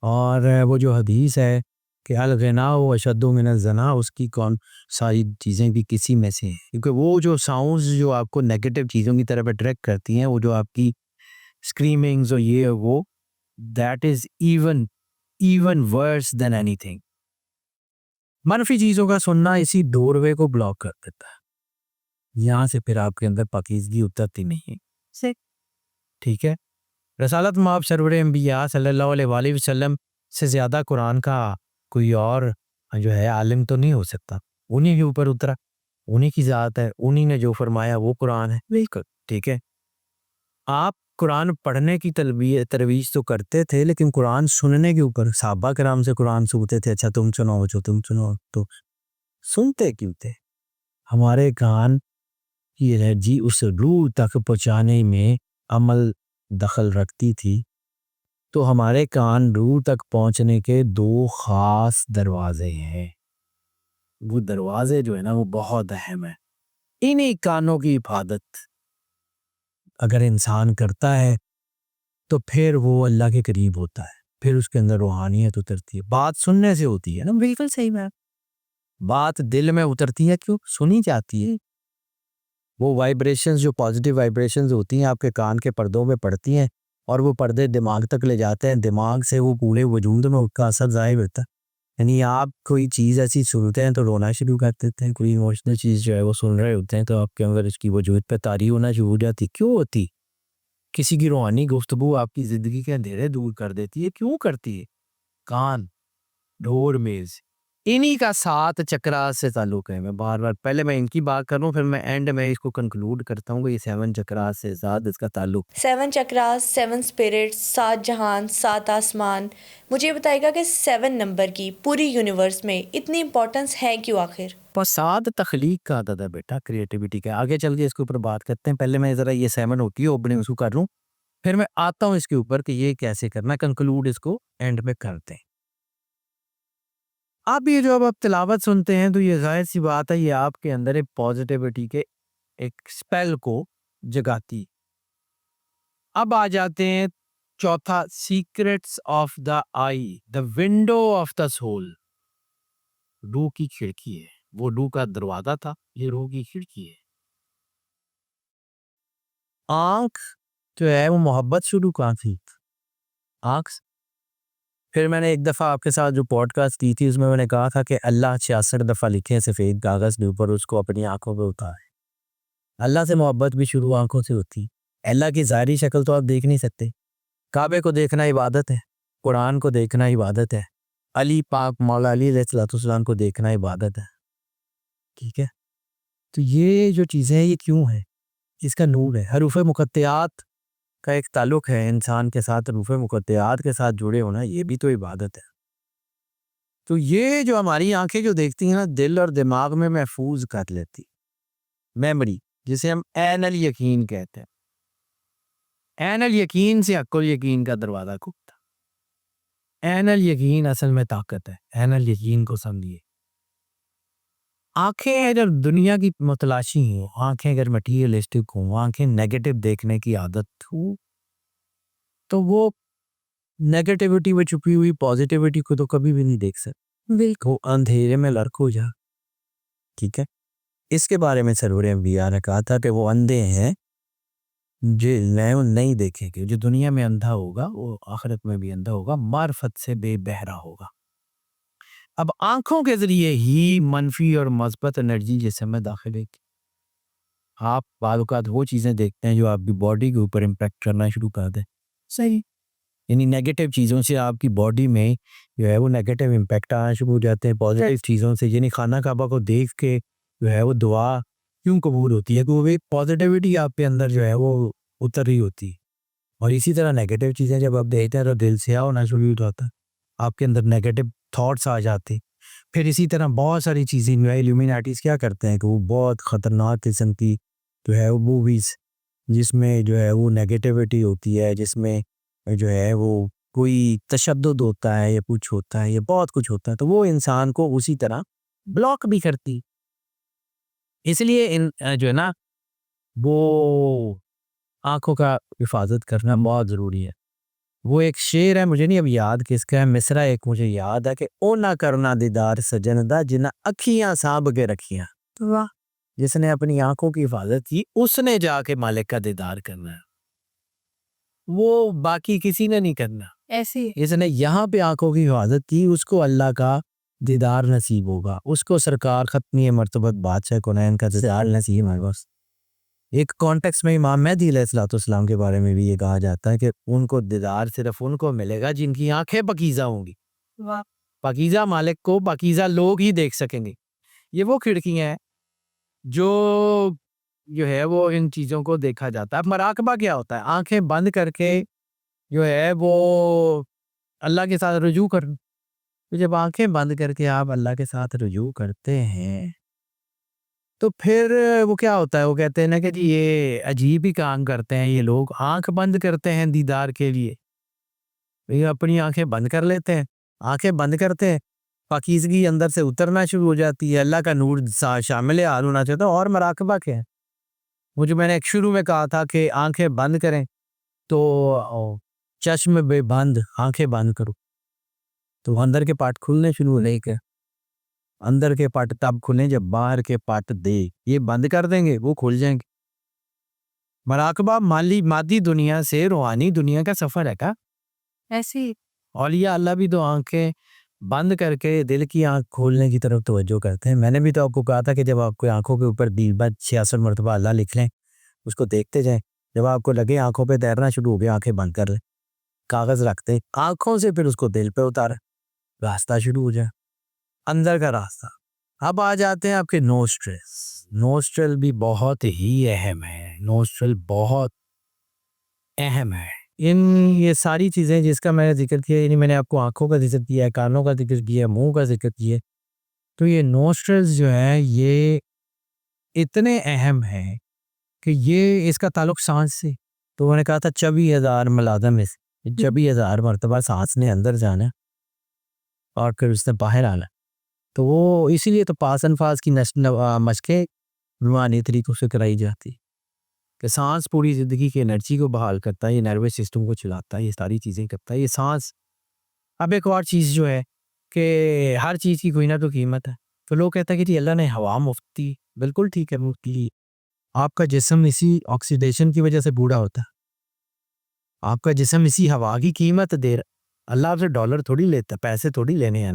اور وہ جو حدیث ہے کہ الغنا و اشد من الزنا، اس کی کون ساری چیزیں بھی کسی میں سے ہیں، کیونکہ وہ جو ساؤنڈز جو آپ کو نیگیٹو چیزوں کی طرف اٹریکٹ کرتی ہیں، وہ جو آپ کی اسکریمنگز اور یہ وہ، that is even worse than اینی تھنگ. منفی چیزوں کا سننا اسی ڈور وے کو بلاک کر دیتا ہے. یہاں سے پھر آپ کے اندر پاکیزگی اترتی نہیں ہے. ٹھیک ہے. رسالت مآب سرور انبیاء صلی اللہ علیہ وآلہ وسلم سے زیادہ قرآن کا کوئی اور جو ہے عالم تو نہیں ہو سکتا. انہی کے اوپر اترا، انہی کی ذات ہے، انہی نے جو فرمایا وہ قرآن ہے. بالکل ٹھیک ہے. آپ قرآن پڑھنے کی ترویج تو کرتے تھے، لیکن قرآن سننے کے اوپر صحابہ کرام سے قرآن سنتے تھے، اچھا تم سناؤ جو تم سناؤ، تو سنتے کیوں تھے؟ ہمارے کان یہ ہے جی اس روح تک پہنچانے میں عمل دخل رکھتی تھی، تو ہمارے کان روح تک پہنچنے کے دو خاص دروازے ہیں، وہ دروازے جو ہے نا وہ بہت اہم ہیں۔ انہی کانوں کی حفاظت اگر انسان کرتا ہے تو پھر وہ اللہ کے قریب ہوتا ہے، پھر اس کے اندر روحانیت اترتی ہے۔ بات سننے سے ہوتی ہے نا، بالکل صحیح بات، بات دل میں اترتی ہے، کیوں سنی جاتی ہے، وہ وائبریشنز جو پازیٹیو وائبریشنز ہوتی ہیں آپ کے کان کے پردوں میں پڑتی ہیں اور وہ پردے دماغ تک لے جاتے ہیں، دماغ سے وہ پورے وجود میں اس کا اثر ظاہر ہوتا ہے۔ یعنی آپ کوئی چیز ایسی سنتے ہیں تو رونا شروع کر دیتے ہیں، کوئی ایموشنل چیز جو ہے وہ سن رہے ہوتے ہیں تو آپ کے اندر اس کی وجود پہ طاری ہونا شروع ہو جاتی۔ کیوں ہوتی؟ کسی کی روحانی گفتگو آپ کی زندگی کے اندھیرے دور کر دیتی ہے، کیوں کرتی ہے؟ کان، ڈور میز، انہی کا 7 چکرات سے تعلق ہے۔ میں بار بار پہلے میں ان کی بات کروں پھر میں اینڈ میں اس کو کنکلوڈ کرتا ہوں کہ یہ 7 چکرات سے زیادہ اس کا تعلق۔ 7 چکراس، 7 اسپرٹس، 7 جہان، 7 آسمان، مجھے یہ بتائے گا کہ 7 نمبر کی پوری یونیورس میں اتنی امپورٹنس ہے کیوں آخر؟ بس 7 تخلیق کا عدد ہے بیٹا، کریٹیوٹی کا۔ آگے چل کے اس کے اوپر بات کرتے ہیں، پہلے میں ذرا یہ 7 ہوتی ہے اوپننگ اس کو کر لوں، پھر میں آتا ہوں اس کے اوپر کہ یہ کیسے کرنا، کنکلوڈ اس کو اینڈ میں کرتے ہیں۔ آپ یہ جو اب آپ تلاوت سنتے ہیں تو یہ ظاہر سی بات ہے، یہ آپ کے اندر ایک پازیٹیوٹی کے ایک سپیل کو جگاتی۔ اب آ جاتے ہیں چوتھا، secrets of the I, the window of the civil. روح کی کھڑکی ہے، وہ روح کا دروازہ تھا، یہ روح کی کھڑکی ہے۔ آنکھ جو ہے وہ محبت شروع کہاں تھی؟ آنکھ سے۔ پھر میں نے ایک دفعہ آپ کے ساتھ جو پوڈ کاسٹ کی تھی اس میں نے کہا تھا کہ اللہ 66 دفعہ لکھے سفید کاغذ کے اوپر، اس کو اپنی آنکھوں پہ اتارے۔ اللہ سے محبت بھی شروع آنکھوں سے ہوتی۔ اللہ کی ظاہری شکل تو آپ دیکھ نہیں سکتے، کعبے کو دیکھنا عبادت ہے، قرآن کو دیکھنا عبادت ہے، علی پاک مولا علی علیہ السلام کو دیکھنا عبادت ہے، ٹھیک ہے؟ تو یہ جو چیزیں ہیں یہ کیوں ہیں؟ اس کا نور ہے۔ حروف مقطعات کا ایک تعلق ہے انسان کے ساتھ، حروف مقطعات کے ساتھ جڑے ہونا یہ بھی تو عبادت ہے۔ تو یہ جو ہماری آنکھیں جو دیکھتی ہیں نا، دل اور دماغ میں محفوظ کر لیتی میموری، جسے ہم عین الیقین کہتے ہیں۔ عین الیقین سے حق الیقین کا دروازہ کھلتا۔ عین الیقین اصل میں طاقت ہے، عین الیقین کو سمجھیے۔ آنکھیں اگر دنیا کی متلاشی ہوں، آنکھیں اگر مٹیریلسٹک ہوں، آنکھیں نیگیٹو دیکھنے کی عادت ہو تو وہ نیگیٹیوٹی میں چھپی ہوئی پازیٹیوٹی کو تو کبھی بھی نہیں دیکھ سکتے، بالکل وہ اندھیرے میں لرک ہو جا، ٹھیک ہے؟ اس کے بارے میں سرور انبیاء نے کہا تھا کہ وہ اندھے ہیں جو نہیں دیکھیں گے، جو دنیا میں اندھا ہوگا وہ آخرت میں بھی اندھا ہوگا، معرفت سے بے بہرا ہوگا۔ اب آنکھوں کے ذریعے ہی منفی اور مثبت انرجی جسم میں داخل ہے۔ آپ بعض اوقات وہ چیزیں دیکھتے ہیں جو آپ کی باڈی کے اوپر امپیکٹ کرنا شروع کر دیں، صحیح، یعنی نیگیٹو چیزوں سے آپ کی باڈی میں جو ہے وہ نیگیٹو امپیکٹ آنا شروع ہو جاتے ہیں، پازیٹیو چیزوں سے، یعنی خانہ کعبہ کو دیکھ کے جو ہے وہ دعا کیوں قبول ہوتی ہے کہ وہ ایک پازیٹیوٹی آپ کے اندر جو ہے وہ اتر رہی ہوتی ہے۔ اور اسی طرح نیگیٹو چیزیں جب آپ دیکھتے ہیں تو دل سیاہ ہونا شروع ہو جاتا ہے، آپ کے اندر نیگیٹو تھاٹس آ جاتے۔ پھر اسی طرح بہت ساری چیزیں جو ہے ایلومیناٹیز کیا کرتے ہیں کہ وہ بہت خطرناک قسم کی جو ہے وہ موویز جس میں جو ہے وہ نیگیٹیوٹی ہوتی ہے، جس میں جو ہے وہ کوئی تشدد ہوتا ہے یا کچھ ہوتا ہے یا بہت کچھ ہوتا ہے، تو وہ انسان کو اسی طرح بلاک بھی کرتی۔ اس لیے جو ہے نا وہ آنکھوں کا حفاظت کرنا بہت ضروری ہے۔ وہ ایک شعر ہے، مجھے نہیں اب یاد کس کا ہے، مصرع ایک مجھے یاد ہے کہ او نہ کرنا دیدار سجن دا جنہ اکھیاں سانب کے رکھیاں۔ واہ، جس نے اپنی آنکھوں کی حفاظت کی اس نے جا کے مالک کا دیدار کرنا ہے، وہ باقی کسی نے نہیں کرنا۔ ایسی جس نے یہاں پہ آنکھوں کی حفاظت کی اس کو اللہ کا دیدار نصیب ہوگا، اس کو سرکار ختمی مرتبت بادشاہ کونین کا دیدار نصیب ہے۔ بس ایک کانٹیکس میں امام مہدی علیہ السلام کے بارے میں بھی یہ کہا جاتا ہے کہ ان کو دیدار صرف ان کو ملے گا جن کی آنکھیں پاکیزہ ہوں گی۔ پاکیزہ مالک کو پاکیزہ لوگ ہی دیکھ سکیں گے۔ یہ وہ کھڑکیاں ہیں جو جو ہے وہ ان چیزوں کو دیکھا جاتا ہے. اب مراقبہ کیا ہوتا ہے؟ آنکھیں بند کر کے جو ہے وہ اللہ کے ساتھ رجوع کرنا. تو جب آنکھیں بند کر کے آپ اللہ کے ساتھ رجوع کرتے ہیں تو پھر وہ کیا ہوتا ہے؟ وہ کہتے ہیں نا کہ جی یہ عجیب ہی کام کرتے ہیں یہ لوگ، آنکھ بند کرتے ہیں دیدار کے لیے. یہ اپنی آنکھیں بند کر لیتے ہیں، آنکھیں بند کرتے ہیں، پاکیزگی اندر سے اترنا شروع ہو جاتی ہے، اللہ کا نور شامل حال ہونا چاہتا ہے. اور مراقبہ کیا ہے؟ وہ جو میں نے ایک شروع میں کہا تھا کہ آنکھیں بند کریں تو چشم بے بند، آنکھیں بند کرو تو اندر کے پارٹ کھلنے شروع ہو رہے. کہ اندر کے پارٹ تب کھلیں جب باہر کے پارٹ دے یہ بند کر دیں گے، وہ کھل جائیں گے. مراقبہ مادی دنیا سے روحانی دنیا کا سفر ہے. کا ایسے ہی اولیاء اللہ بھی تو آنکھیں بند کر کے دل کی آنکھ کھولنے کی طرف توجہ کرتے ہیں. میں نے بھی تو آپ کو کہا تھا کہ جب آپ کو آنکھوں کے اوپر 66 مرتبہ اللہ لکھ لیں، اس کو دیکھتے جائیں، جب آپ کو لگے آنکھوں پہ تیرنا شروع ہو گیا، آنکھیں بند کر لیں، کاغذ رکھتے آنکھوں سے، پھر اس کو دل پہ اتاریں، راستہ شروع ہو جائے، اندر کا راستہ. اب آ جاتے ہیں آپ کے نوسٹرلز. نوسٹرل بھی بہت ہی اہم ہے، نوسٹرل بہت اہم ہے. یہ ساری چیزیں جس کا میں نے ذکر کیا، یعنی میں نے آپ کو آنکھوں کا ذکر کیا ہے، کانوں کا ذکر کیا ہے، منہ کا ذکر کیا ہے، تو یہ نوسٹرلز جو ہے یہ اتنے اہم ہیں کہ یہ اس کا تعلق سانس سے. تو میں نے کہا تھا 24,000 ملازم ہے، 24,000 مرتبہ سانس نے اندر جانا اور پھر اس نے باہر آنا. تو وہ اسی لیے تو پاس انفاس کی مشقیں روحانی طریقوں سے کرائی جاتی کہ سانس پوری زندگی کی انرجی کو بحال کرتا ہے، یہ نروس سسٹم کو چلاتا ہے، یہ ساری چیزیں کرتا ہے یہ سانس. اب ایک اور چیز جو ہے کہ ہر چیز کی کوئی نہ تو قیمت ہے. تو لوگ کہتا ہے کہ جی اللہ نے ہوا مفت دی. بالکل ٹھیک ہے، مفت لی. آپ کا جسم اسی آکسیڈیشن کی وجہ سے بوڑھا ہوتا ہے. آپ کا جسم اسی ہوا کی قیمت دے رہا. اللہ آپ سے ڈالر تھوڑی لیتا، پیسے تھوڑی لینے ہیں.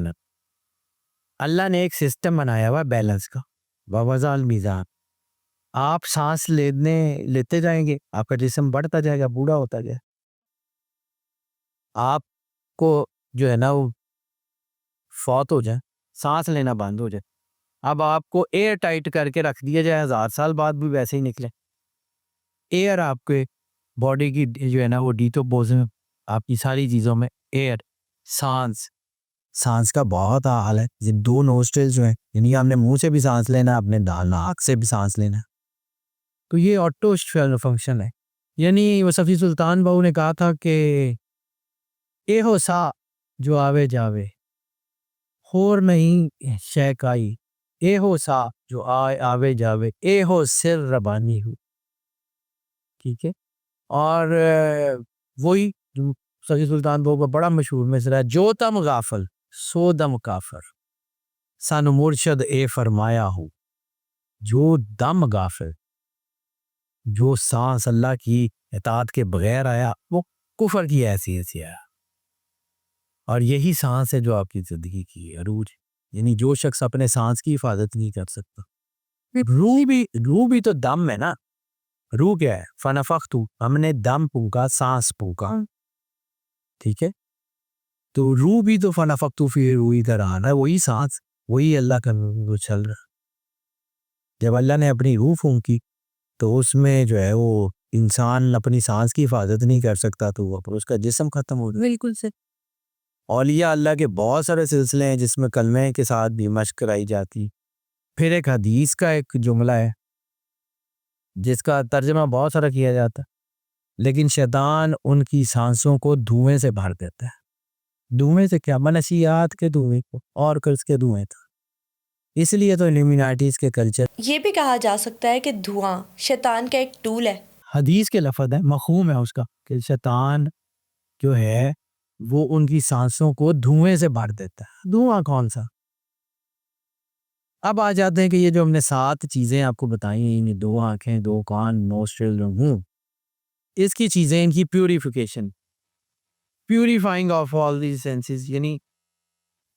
اللہ نے ایک سسٹم بنایا ہوا بیلنس کا، ووضع المیزان. آپ سانس لیتے جائیں گے، آپ کا جسم بڑھتا جائے گا، بوڑھا ہوتا جائے. آپ کو جو ہے نا وہ فوت ہو جائے، سانس لینا بند ہو جائے، اب آپ کو ایئر ٹائٹ کر کے رکھ دیا جائے، 1000 سال بعد بھی ویسے ہی نکلے. ایئر آپ کے باڈی کی جو ہے نا وہ ڈیکمپوزن، آپ کی ساری چیزوں میں ایئر، سانس کا بہت حال ہے. یہ 2 نوسٹرل جو ہیں، یعنی ہم نے منہ سے بھی سانس لینا، اپنے ناک سے بھی سانس لینا، تو یہ آٹو فنکشن ہے. یعنی وہ صفی سلطان بہو نے کہا تھا کہ اے ہو سا جو آوے جاوے، خور نہیں شے کائی، اے ہو سا جو آوے جاوے، اے ہو سر ربانی ہو. ٹھیک ہے. اور وہی جو صفی سلطان بہو کا بڑا مشہور مصرع ہے، جو تم غافل سو دم کافر، سن مرشد اے فرمایا ہو. جو دم غافل، جو سانس اللہ کی اطاعت کے بغیر آیا، وہ کفر کی حیثیت سے آیا. اور یہی سانس ہے جو آپ کی زندگی کی عروج. یعنی جو شخص اپنے سانس کی حفاظت نہیں کر سکتا. روح بھی تو دم ہے نا. روح کیا ہے؟ فنفخت، ہم نے دم پھونکا، سانس پھونکا. ٹھیک ہے. تو روح بھی تو فنفخت فی روحی کا رہا ہے، وہی سانس، وہی اللہ کا نور چل رہا. جب اللہ نے اپنی روح پھونکی تو اس میں جو ہے وہ انسان اپنی سانس کی حفاظت نہیں کر سکتا، تو وہ اس کا جسم ختم ہو گیا. بالکل سے اولیاء اللہ کے بہت سارے سلسلے ہیں جس میں کلمے کے ساتھ بھی مشق کرائی جاتی. پھر ایک حدیث کا ایک جملہ ہے جس کا ترجمہ بہت سارا کیا جاتا ہے، لیکن شیطان ان کی سانسوں کو دھوئیں سے بھر دیتا ہے. دھوئیں سے کیا؟ منشیات کے دھوئیں کو اور کرز کے دھوئیں تھا. اس لیے تو الومیناٹیز کے کلچر، یہ بھی کہا جا سکتا ہے کہ دھواں شیطان کا ایک ٹول ہے. حدیث کے لفظ ہے، مفہوم ہے اس کا کہ شیطان جو ہے وہ ان کی سانسوں کو دھوئیں سے بھر دیتا ہے. دھواں کون سا؟ اب آ جاتے ہیں کہ یہ جو ہم نے 7 چیزیں آپ کو بتائی ہیں، یعنی 2 آنکھیں، 2 کان، نوسٹرل اور منہ، اس کی چیزیں، ان کی purification, purifying of all these senses. یعنی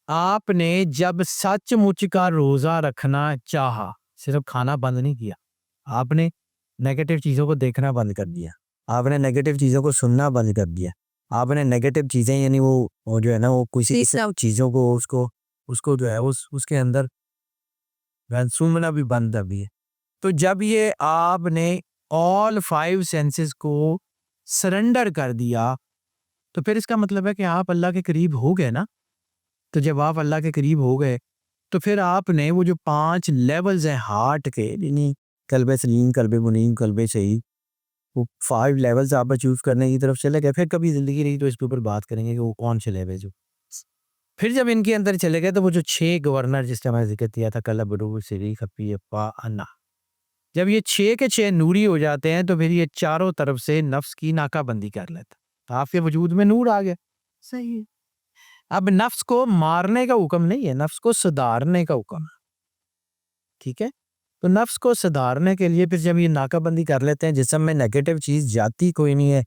آپ نے جب سچ مچ کا روزہ رکھنا چاہا، صرف کھانا بند نہیں کیا، آپ نے نیگیٹو چیزوں کو دیکھنا بند کر دیا، آپ نے نیگیٹو چیزوں کو سننا بند کر دیا، آپ نے نیگیٹو چیزیں یعنی وہ جو ہے نا وہ کسی چیزوں کو اس کو جو ہے اس کے اندر سننا بھی بند کر دیا. تو جب یہ آپ نے all 5 senses کو سرنڈر کر دیا تو پھر اس کا مطلب ہے کہ آپ اللہ کے قریب ہو گئے نا. تو جب آپ اللہ کے قریب ہو گئے تو پھر آپ نے وہ جو 5 لیولز ہیں ہارٹ کے، یعنی قلب سلیم، قلب منیب، قلب صحیح، وہ 5 لیولز آپ چوز کرنے کی طرف چلے گئے. پھر کبھی زندگی رہی تو اس کے اوپر بات کریں گے کہ وہ کون سے لیول جو پھر جب ان کے اندر چلے گئے تو وہ جو 6 گورنر جس طرح میں ذکر کیا تھا، قلب، روح، سری، خفی، افا، انا، جب یہ 6 کے 6 نوری ہو جاتے ہیں تو پھر یہ چاروں طرف سے نفس کی ناکہ بندی کر لیتا. آپ کے وجود میں نور آ گیا. صحیح ہے. اب نفس کو مارنے کا حکم نہیں ہے، نفس کو سدھارنے کا حکم ہے. ٹھیک ہے، تو نفس کو سدھارنے کے لیے پھر جب یہ ناکہ بندی کر لیتے ہیں، جسم میں نیگیٹو چیز جاتی کوئی نہیں ہے،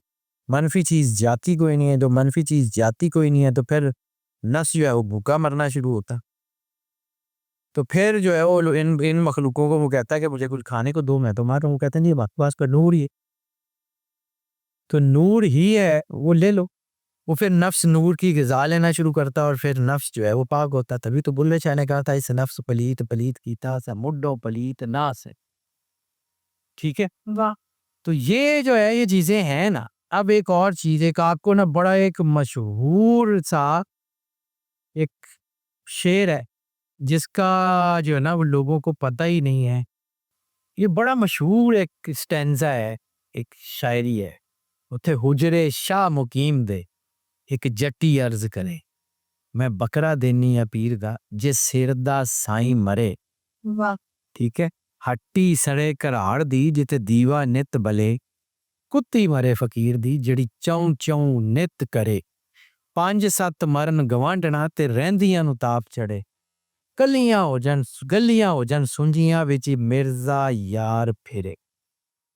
منفی چیز جاتی کوئی نہیں ہے، تو منفی چیز جاتی کوئی نہیں ہے تو پھر نفس جو ہے وہ بھوکا مرنا شروع ہوتا. تو پھر جو ہے وہ ان مخلوقوں کو وہ کہتا ہے کہ مجھے کچھ کھانے کو دو، میں تو مار رہا ہوں. وہ کہتے ہیں نہیں، بات کا نور ہی ہے. تو نور ہی ہے، وہ لے لو. وہ پھر نفس نور کی غذا لینا شروع کرتا اور پھر نفس جو ہے وہ پاک ہوتا. تبھی تو بلے شاہ نے کہا تھا اس نفس پلیت پلیت کیتا سا مڈو پلیت ناس ہے. ٹھیک ہے، واہ. تو یہ جو ہے یہ چیزیں ہیں نا. اب ایک اور چیز، ایک آپ کو نا بڑا ایک مشہور سا ایک شعر ہے جس کا جو ہے نا وہ لوگوں کو پتہ ہی نہیں ہے. یہ بڑا مشہور ایک سٹینزا ہے، ایک شاعری ہے. اتھے حجرے شاہ مقیم دے ایک جٹی عرض کرے، میں بکرا دینی پیر دا جس سر دا سائیں مرے. واہ. ٹھیک ہے، ہٹی سڑے کراڑ دی جتے دیوا نت بلے، کتی مرے فقیر دی جڑی چوں چوں نت کرے. 5-7 مرن گوانڈنا تے رہندیاں نو تاپ چڑے، گلیاں ہو جن سنجیاں وچ مرزا یار پھرے.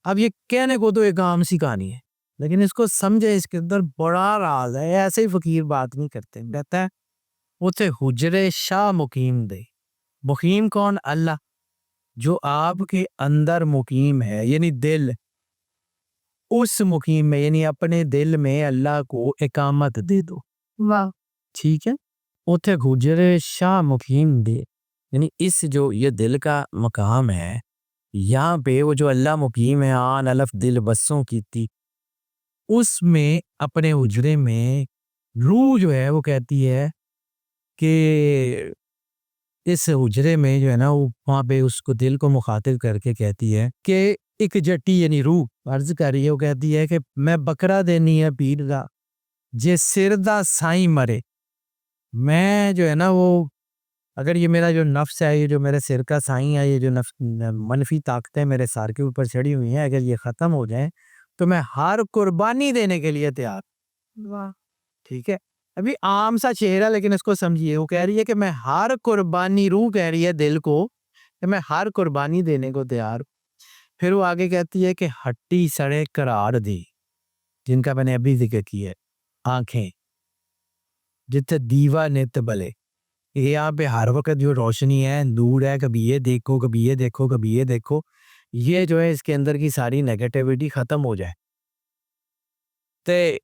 اب یہ کہنے کو تو ایک عام سی کہانی ہے، لیکن اس کو سمجھے، اس کے اندر بڑا راز ہے. ایسے ہی فقیر بات نہیں کرتے. کہتا ہے اتھے حجرے شاہ مقیم دے. مقیم کون؟ اللہ، جو آپ کے اندر مقیم ہے، یعنی دل. اس مقیم میں یعنی اپنے دل میں اللہ کو اقامت دے دو. واہ. ٹھیک ہے، اتھے حجرے شاہ مقیم دے، یعنی اس جو یہ دل کا مقام ہے، یہاں پہ وہ جو اللہ مقیم ہے، آن الف دل بسوں کی تھی، اس میں اپنے حجرے میں روح جو ہے وہ کہتی ہے کہ اس حجرے میں جو ہے نا وہ وہاں پہ اس کو دل کو مخاطب کر کے کہتی ہے کہ ایک جٹی یعنی روح عرض کر رہی ہے، وہ کہتی ہے کہ میں بکرا دینی ہے پیر دا جے سر دا سائیں مرے. میں جو ہے نا وہ اگر یہ میرا جو نفس ہے، یہ جو میرے سر کا سائیں ہے، یہ جو نفس منفی طاقتیں میرے سار کے اوپر چڑھی ہوئی ہیں، اگر یہ ختم ہو جائیں تو میں ہر قربانی دینے کے لیے تیار. واہ. ٹھیک ہے، ابھی عام سا چہرہ لیکن اس کو سمجھیے. وہ کہہ رہی ہے کہ میں ہر قربانی، روح کہہ رہی ہے دل کو کہ میں ہر قربانی دینے کو تیار. پھر وہ آگے کہتی ہے کہ ہٹی سڑے کراڑ دی، جن کا میں نے ابھی ذکر کیا ہے، آنکھیں جتنے دیوا نت بلے. یہ یہاں پہ ہر وقت جو روشنی ہے، نور ہے، کبھی یہ دیکھو کبھی یہ دیکھو کبھی یہ دیکھو، یہ جو ہے اس کے اندر کی ساری نیگیٹیوٹی ختم ہو جائے. تے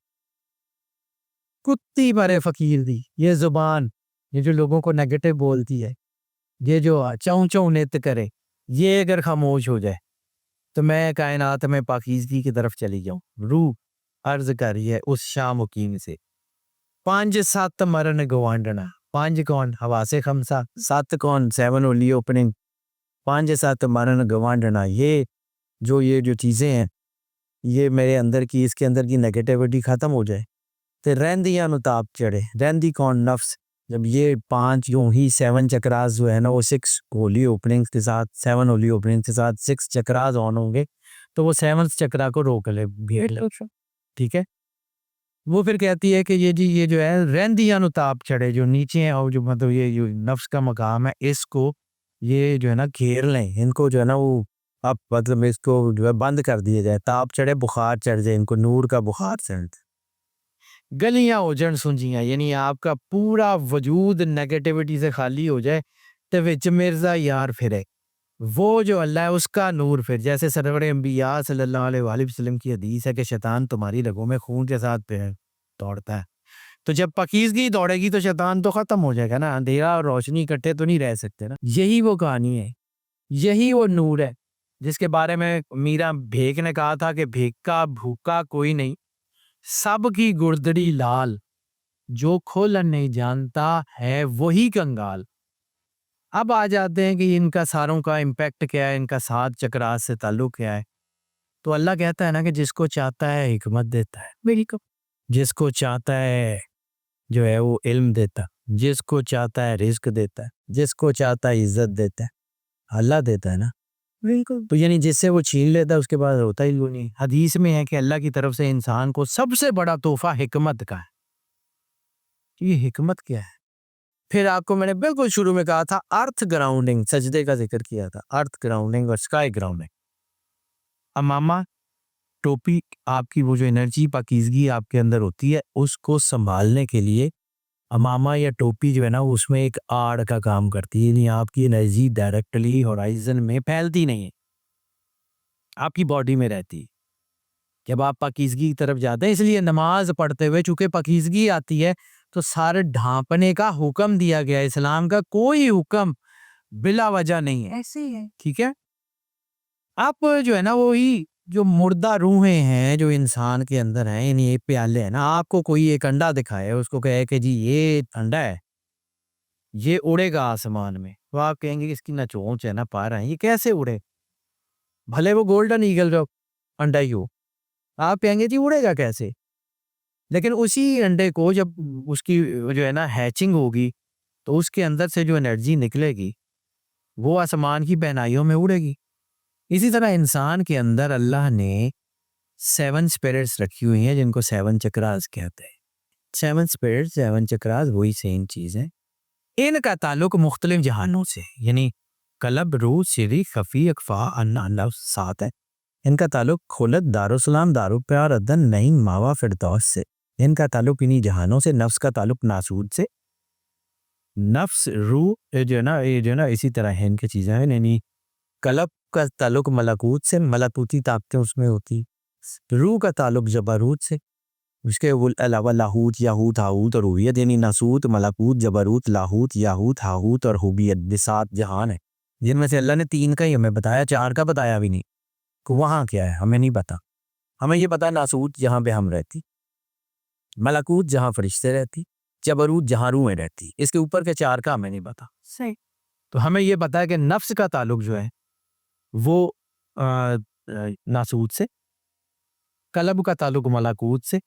کتی مرے فقیر دی، یہ زبان یہ جو لوگوں کو نیگیٹو بولتی ہے، یہ جو چوں چوں نت کرے، یہ اگر خاموش ہو جائے تو میں کائنات میں پاکیزگی کی طرف چلی جاؤں. روح عرض کر رہی ہے اس شاہ مقیم سے. 5-7 مرن گوانڈنا، 5 کون؟ حواس خمسہ، 7 کون؟ 7 ہولی اوپننگ. 5-7 مرن گوانڈنا، یہ جو چیزیں ہیں یہ میرے اندر کی، اس کے اندر کی نیگیٹیوٹی ختم ہو جائے تے رہندیاں نو تاپ چڑھے. رہندی کون؟ نفس. جب یہ 5 یوں ہی 7 چکراز جو ہے نا وہ 6 ہولی اوپننگ کے ساتھ، 7 ہولی اوپننگ کے ساتھ 6 چکراز آن ہوں گے تو وہ 7 چکرا کو روک لے بھیڑ لے. ٹھیک ہے، وہ پھر کہتی ہے کہ یہ جو ہے رہندیاں نو تاپ چڑھے، جو نیچے ہیں اور جو مطلب یہ جو نفس کا مقام ہے، اس کو یہ جو ہے نا گھیر لیں، ان کو جو ہے نا وہ اب مطلب اس کو جو ہے بند کر دیا جائے. تاپ چڑھے، بخار چڑھ جائے، ان کو نور کا بخار چڑھ. گلیاں ہو جن سنجیاں، یعنی آپ کا پورا وجود نیگیٹیوٹی سے خالی ہو جائے تو وچ مرزا یار پھرے. وہ جو اللہ ہے اس کا نور. پھر جیسے سرور انبیاء صلی اللہ علیہ وآلہ وسلم کی حدیث ہے کہ شیطان تمہاری رگوں میں خون کے ساتھ دوڑتا ہے. تو جب پاکیزگی دوڑے گی تو شیطان تو ختم ہو جائے گا نا. اندھیرا اور روشنی اکٹھے تو نہیں رہ سکتے نا. یہی وہ کہانی ہے، یہی وہ نور ہے. جس کے بارے میں میرا بھیک نے کہا تھا کہ بھیکا بھوکا کوئی نہیں، سب کی گردڑی لال، جو کھولن نہیں جانتا ہے وہی کنگال۔ اب آ جاتے ہیں کہ ان کا ساروں کا امپیکٹ کیا ہے، ان کا 7 چکرات سے تعلق کیا ہے۔ تو اللہ کہتا ہے نا کہ جس کو چاہتا ہے حکمت دیتا ہے، میری کو جس کو چاہتا ہے جو ہے وہ علم دیتا ہے، جس کو چاہتا ہے رزق دیتا ہے، جس کو چاہتا ہے عزت دیتا ہے، اللہ دیتا ہے نا۔ بالکل، تو یعنی جس سے وہ چھین لیتا ہے اس کے بعد ہوتا ہی نہیں۔ حدیث میں ہے کہ اللہ کی طرف سے انسان کو سب سے بڑا تحفہ حکمت کا ہے۔ یہ حکمت کیا ہے؟ پھر آپ کو میں نے بالکل شروع میں کہا تھا ارتھ گراؤنڈنگ، سجدے کا ذکر کیا تھا، ارتھ گراؤنڈنگ اور سکائی گراؤنڈنگ۔ امامہ ٹوپی، آپ کی وہ جو انرجی پاکیزگی آپ کے اندر ہوتی ہے اس کو سنبھالنے کے لیے امامہ یا ٹوپی جو ہے نا اس میں ایک آڑ کا کام کرتی ہے، یعنی آپ کی انرجی ڈائریکٹلی ہورائزن میں پھیلتی نہیں ہے، آپ کی باڈی میں رہتی ہے۔ جب آپ پاکیزگی کی طرف جاتے ہیں، اس لیے نماز پڑھتے ہوئے چونکہ پاکیزگی آتی ہے تو سارے ڈھانپنے کا حکم دیا گیا ہے۔ اسلام کا کوئی حکم بلا وجہ نہیں ہے، ایسے ہی ہے۔ ٹھیک ہے۔ آپ جو ہے نا وہی جو مردہ روحیں ہیں جو انسان کے اندر ہیں، یعنی یہ پیالے ہیں نا، آپ کو کوئی ایک انڈا دکھائے، اس کو کہے کہ جی یہ انڈا ہے، یہ اڑے گا آسمان میں، تو آپ کہیں گے کہ اس کی نہ چونچ ہے نہ پار ہے، یہ کیسے اڑے؟ بھلے وہ گولڈن ایگل جو انڈا ہی ہو، آپ کہیں گے جی اڑے گا کیسے؟ لیکن اسی انڈے کو جب اس کی جو ہے نا ہیچنگ ہوگی تو اس کے اندر سے جو انرجی نکلے گی وہ آسمان کی بہنائیوں میں اڑے گی۔ اسی طرح انسان کے اندر اللہ نے 7 اسپرٹس رکھی ہوئی ہیں جن کو 7 چکراز کہتے ہیں۔ 7 اسپرٹس، 7 چکراز وہی سیم چیز ہے۔ ان کا تعلق مختلف جہانوں سے، یعنی قلب، روح، سری، خفی، اکفا، اللہ 7 ہے۔ ان کا تعلق خلد، دارالسلام، دارالپیار، عدن، نعیم، ماوا، فردوس سے۔ ان کا تعلق انہی جہانوں سے۔ نفس کا تعلق ناسود سے، نفس، روح جو ہے نا، یہ جو ہے نا اسی طرح ہے ان کی چیزیں ہیں، یعنی قلب کا تعلق ملکوت سے، ملکوتی طاقتیں اس میں ہوتی، روح کا تعلق جبروت سے، اس کے علاوہ لاہوت، یاہوت، ہاہوت اور ہویت، یعنی ناسوت، ملکوت، جبروت، لاہوت، یاہوت، ہاہوت اور ہوبیت، یہ 7 جہان ہیں، جن میں سے اللہ نے 3 کا ہی ہمیں بتایا، 4 کا بتایا بھی نہیں کہ وہاں کیا ہے، ہمیں نہیں پتا۔ ہمیں یہ پتا ناسوت جہاں پہ ہم رہتی، ملکوت جہاں فرشتے رہتی، جبروت جہاں روحیں رہتی، اس کے اوپر کے 4 کا ہمیں نہیں پتا۔ صحیح۔ تو ہمیں یہ پتا ہے کہ نفس کا تعلق جو ہے وہ ناسوت سے، قلب کا تعلق ملکوت سے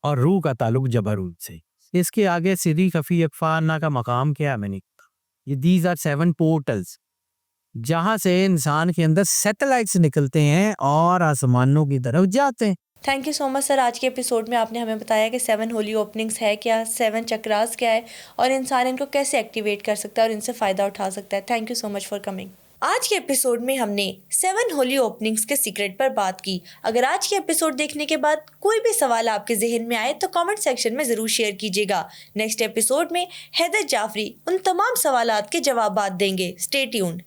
اور روح کا تعلق جبروت سے۔ اس کے آگے سری، خفی، اکفا، انا کا مقام کیا ہمیں نہیں پتا۔ یہ دیز آر 7 پورٹلز جہاں سے انسان کے اندر سیٹلائٹس نکلتے ہیں اور آسمانوں کی طرف جاتے ہیں۔ تھینک یو سو مچ سر، آج کے ایپیسوڈ میں آپ نے ہمیں بتایا کہ 7 ہولی اوپننگز ہے کیا، 7 چکراز کیا ہے اور انسان ان کو کیسے ایکٹیویٹ کر سکتا ہے اور ان سے فائدہ اٹھا سکتا ہے۔ Thank you so much for coming. آج کے ایپیسوڈ میں ہم نے 7 ہولی اوپننگز کے سیکرٹ پر بات کی۔ اگر آج کے ایپیسوڈ دیکھنے کے بعد کوئی بھی سوال آپ کے ذہن میں آئے تو کامنٹ سیکشن میں ضرور شیئر کیجیے گا۔ نیکسٹ ایپیسوڈ میں حیدر جعفری ان تمام سوالات کے جوابات دیں گے۔ Stay tuned.